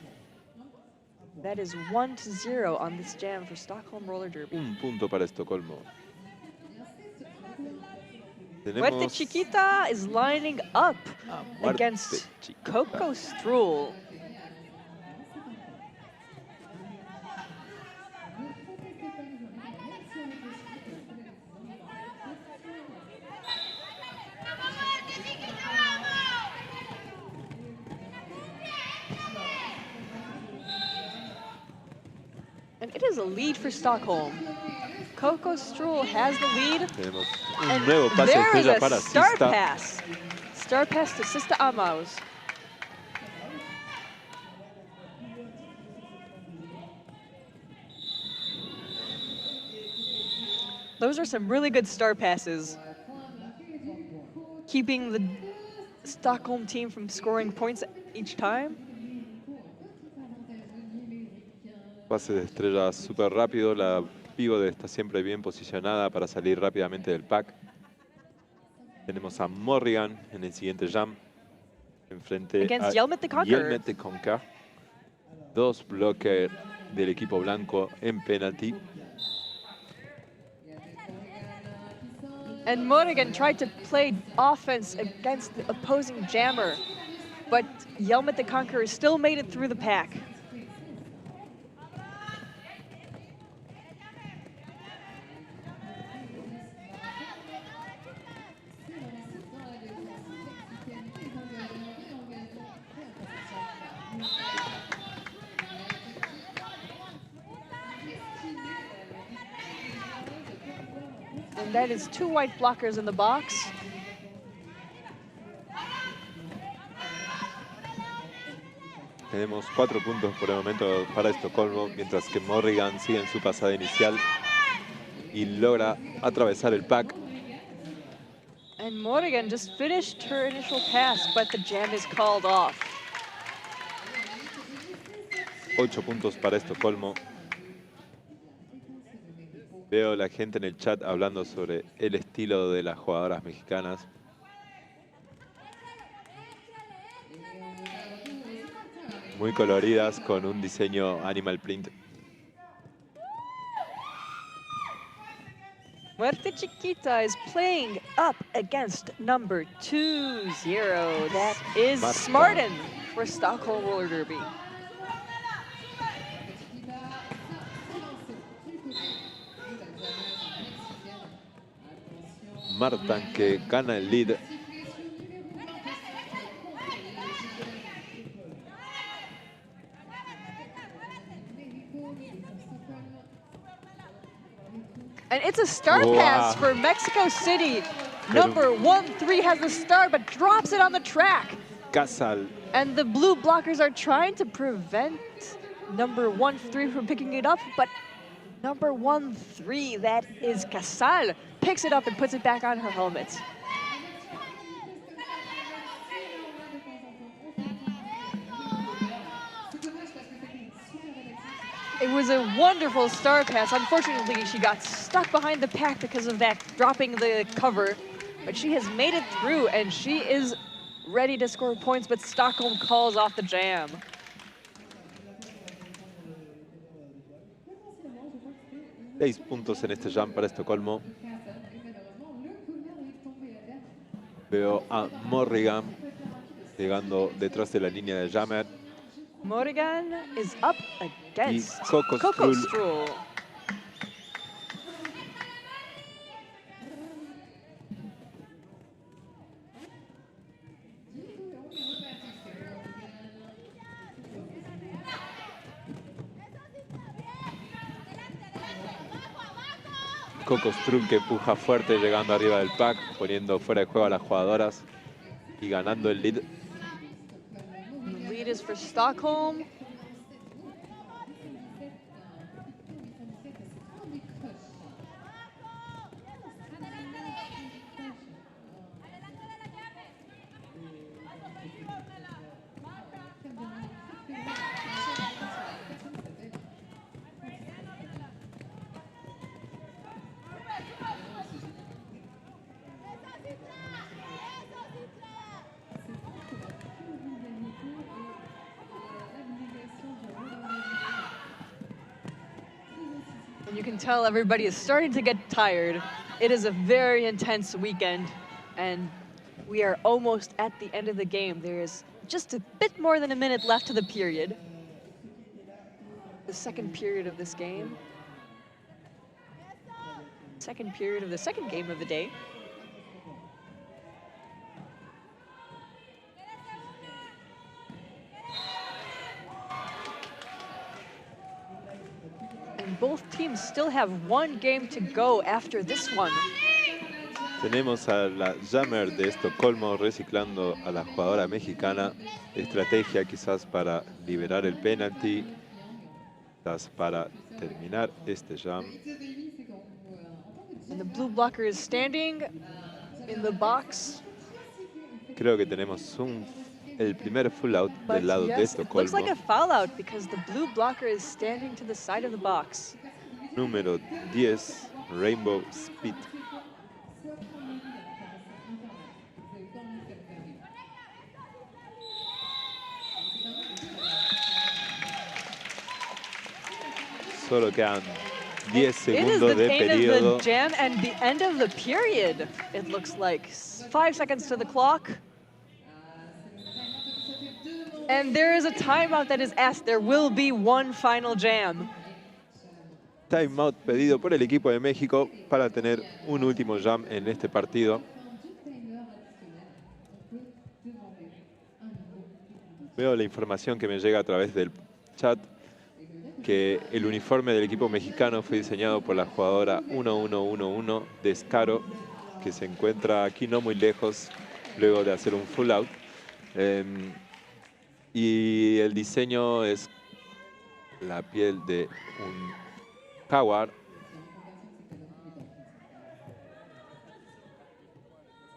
That is 1-0 on this jam for Stockholm Roller Derby. Un punto para Estocolmo. Muerte Chiquita is lining up Muerte against Chiquita. Coco Stroll. And it is a lead for Stockholm. Coco Stroll has the lead. Tenemos And un nuevo pase de there is estrella a para star Sista. pass. Star pass to Sista Amaus. Those are some really good star passes. Keeping the Stockholm team from scoring points each time. Pase de estrella súper rápido. La pívot está siempre bien posicionada para salir rápidamente del pack. Tenemos a Morrigan en el siguiente jam. Enfrente Against a Yelmet the Conqueror. Yelmet the Conqueror. Dos bloques del equipo blanco en penalty. And Morrigan tried to play offense against the opposing jammer, but Yelmet the Conqueror still made it through the pack. And that is 2 white blockers in the box. Tenemos 4 puntos por el momento para Estocolmo, mientras que Morrigan sigue en su pasada inicial y logra atravesar el pack. And Morrigan just finished her initial pass, but the jam is called off. 8 puntos para Estocolmo. Veo la gente en el chat hablando sobre el estilo de las jugadoras mexicanas. Muy coloridas con un diseño animal print. Muerte Chiquita is playing up against number 2-0. That is Marta. Smarten for Stockholm Roller Derby. Marta que gana el lead. And it's a star Wow. pass for Mexico City. Number 1-3 has the star, but drops it on the track. Casal. And the blue blockers are trying to prevent number 1-3 from picking it up, but number 1-3, that is Casal, picks it up and puts it back on her helmet. It was a wonderful star pass. Unfortunately, she got stuck behind the pack because of that dropping the cover, but she has made it through and she is ready to score points, but Stockholm calls off the jam. Seis puntos en este jam para Estocolmo. Veo a Morrigan llegando detrás de la línea de jammer. Morrigan is up against Coco Coco Stroll. Stroll. Coco Strug que puja fuerte llegando arriba del pack, poniendo fuera de juego a las jugadoras y ganando el lead. The lead is for Stockholm. And you can tell everybody is starting to get tired. It is a very intense weekend, and we are almost at the end of the game. There is just a bit more than a minute left to the period. The second period of this game. Second period of the second game of the day. And both teams still have one game to go after this one. Tenemos a la Jammer de Estocolmo reciclando a la jugadora mexicana. Estrategia quizás para liberar el penalty, quizás para terminar este jam. And the blue blocker is standing in the box. Creo que tenemos el primer full out But del lado de yes, it looks Estocolmo. like a foul out because the blue blocker is standing to the side of the box. Número 10, Rainbow Speed. Solo quedan 10 It is segundos the de end periodo. of the jam and the end of the period. It looks like 5 seconds to the clock. And there is a timeout that is asked. There will be one final jam. Timeout pedido por el equipo de México para tener un último jam en este partido. Veo la información que me llega a través del chat que el uniforme del equipo mexicano fue diseñado por la jugadora 1111 de Escaro, que se encuentra aquí no muy lejos luego de hacer un full out. Y el diseño es la piel de un jaguar.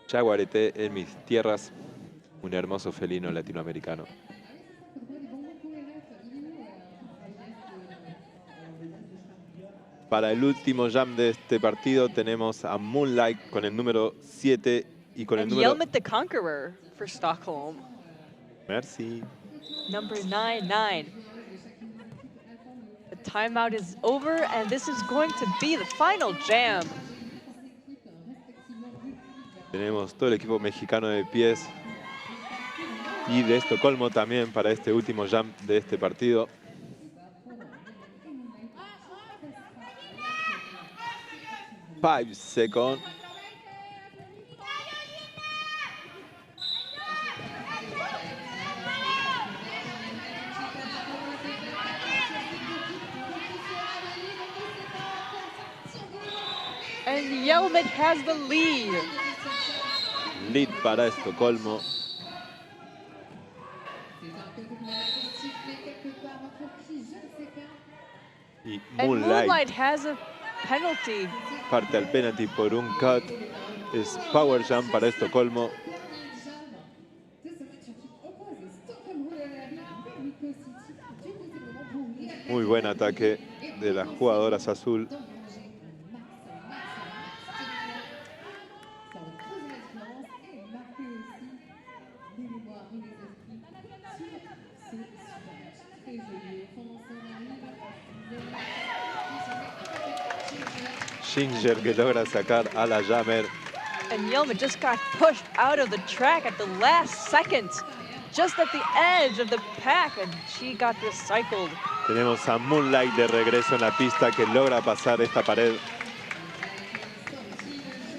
Jaguarete en mis tierras, un hermoso felino latinoamericano. Para el último jam de este partido tenemos a Moonlight con el número 7 y con el And número... Yelmet the Conqueror for Stockholm. Merci. Number 99. The timeout is over, and this is going to be the final jam. Tenemos todo el equipo mexicano de pies y de Estocolmo también para este último jam de este partido. Five seconds. And Yelmet has the lead. Lead para Estocolmo. Y And Moonlight Moonlight has a penalty. parte al penalty por un cut. Es Power Jam para Estocolmo. Muy buen ataque de las jugadoras azul. Ginger que logra sacar a la Jammer. And Yelmet just got pushed out of the track at the last second, just at the edge of the pack, and she got recycled. Tenemos a Moonlight de regreso en la pista que logra pasar esta pared.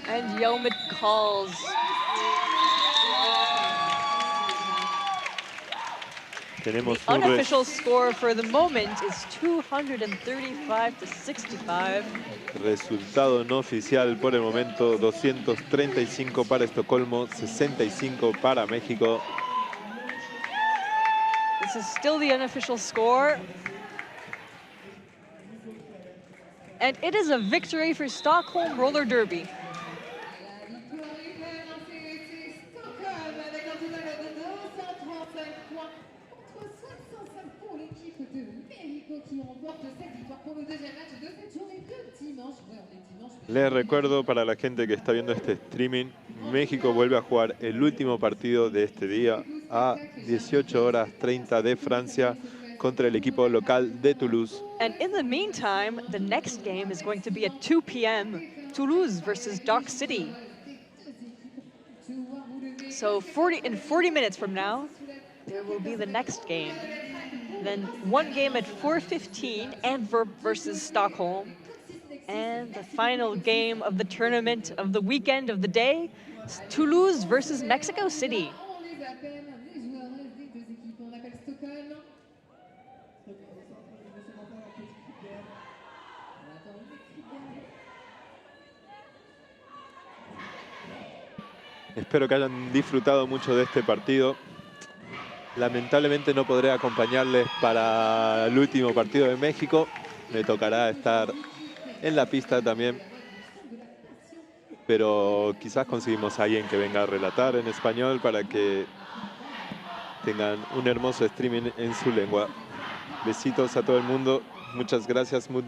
And Yelmet calls. Tenemos The un unofficial score for the moment is 235-65. resultado no oficial por el momento, 235 para Estocolmo, 65 para México. This is still the unofficial score. And it is a victory for Stockholm Roller Derby. La victoire est faite, c'est Stockholm avec un total de 235 points contre 65 pour l'équipe de México qui remporte cette victoire pour le deuxième match de cette journée de dimanche. Ouais, on est dimanche. Les recuerdo para la gente que está viendo este streaming, México vuelve a jugar el último partido de este día a 18:30 de Francia contra el equipo local de Toulouse. And in the meantime, the next game is going to be at 2 p.m. Toulouse versus Dock City. So in 40 minutes from now, there will be the next game. Then one game at 4:15, Antwerp versus Stockholm. And the final game of the tournament of the weekend of the day, Toulouse versus Mexico City. On les appelle les joueurs des deux équipes. On appelle Stockholm. Espero que hayan disfrutado mucho de este partido. Lamentablemente no podré acompañarles para el último partido de México. Me tocará estar en la pista también. Pero quizás conseguimos a alguien que venga a relatar en español para que tengan un hermoso streaming en su lengua. Besitos a todo el mundo. Muchas gracias, Mut.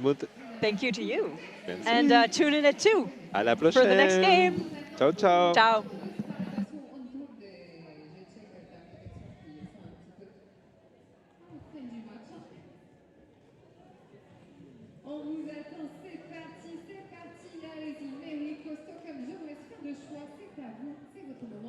Thank you to you. Merci. And tune in at 2 A la próxima. for the next game. Chao, chao. Ciao. On vous attend, c'est parti, allez-y, México, Stockholm, je vous laisse faire le choix, c'est à vous, c'est votre moment.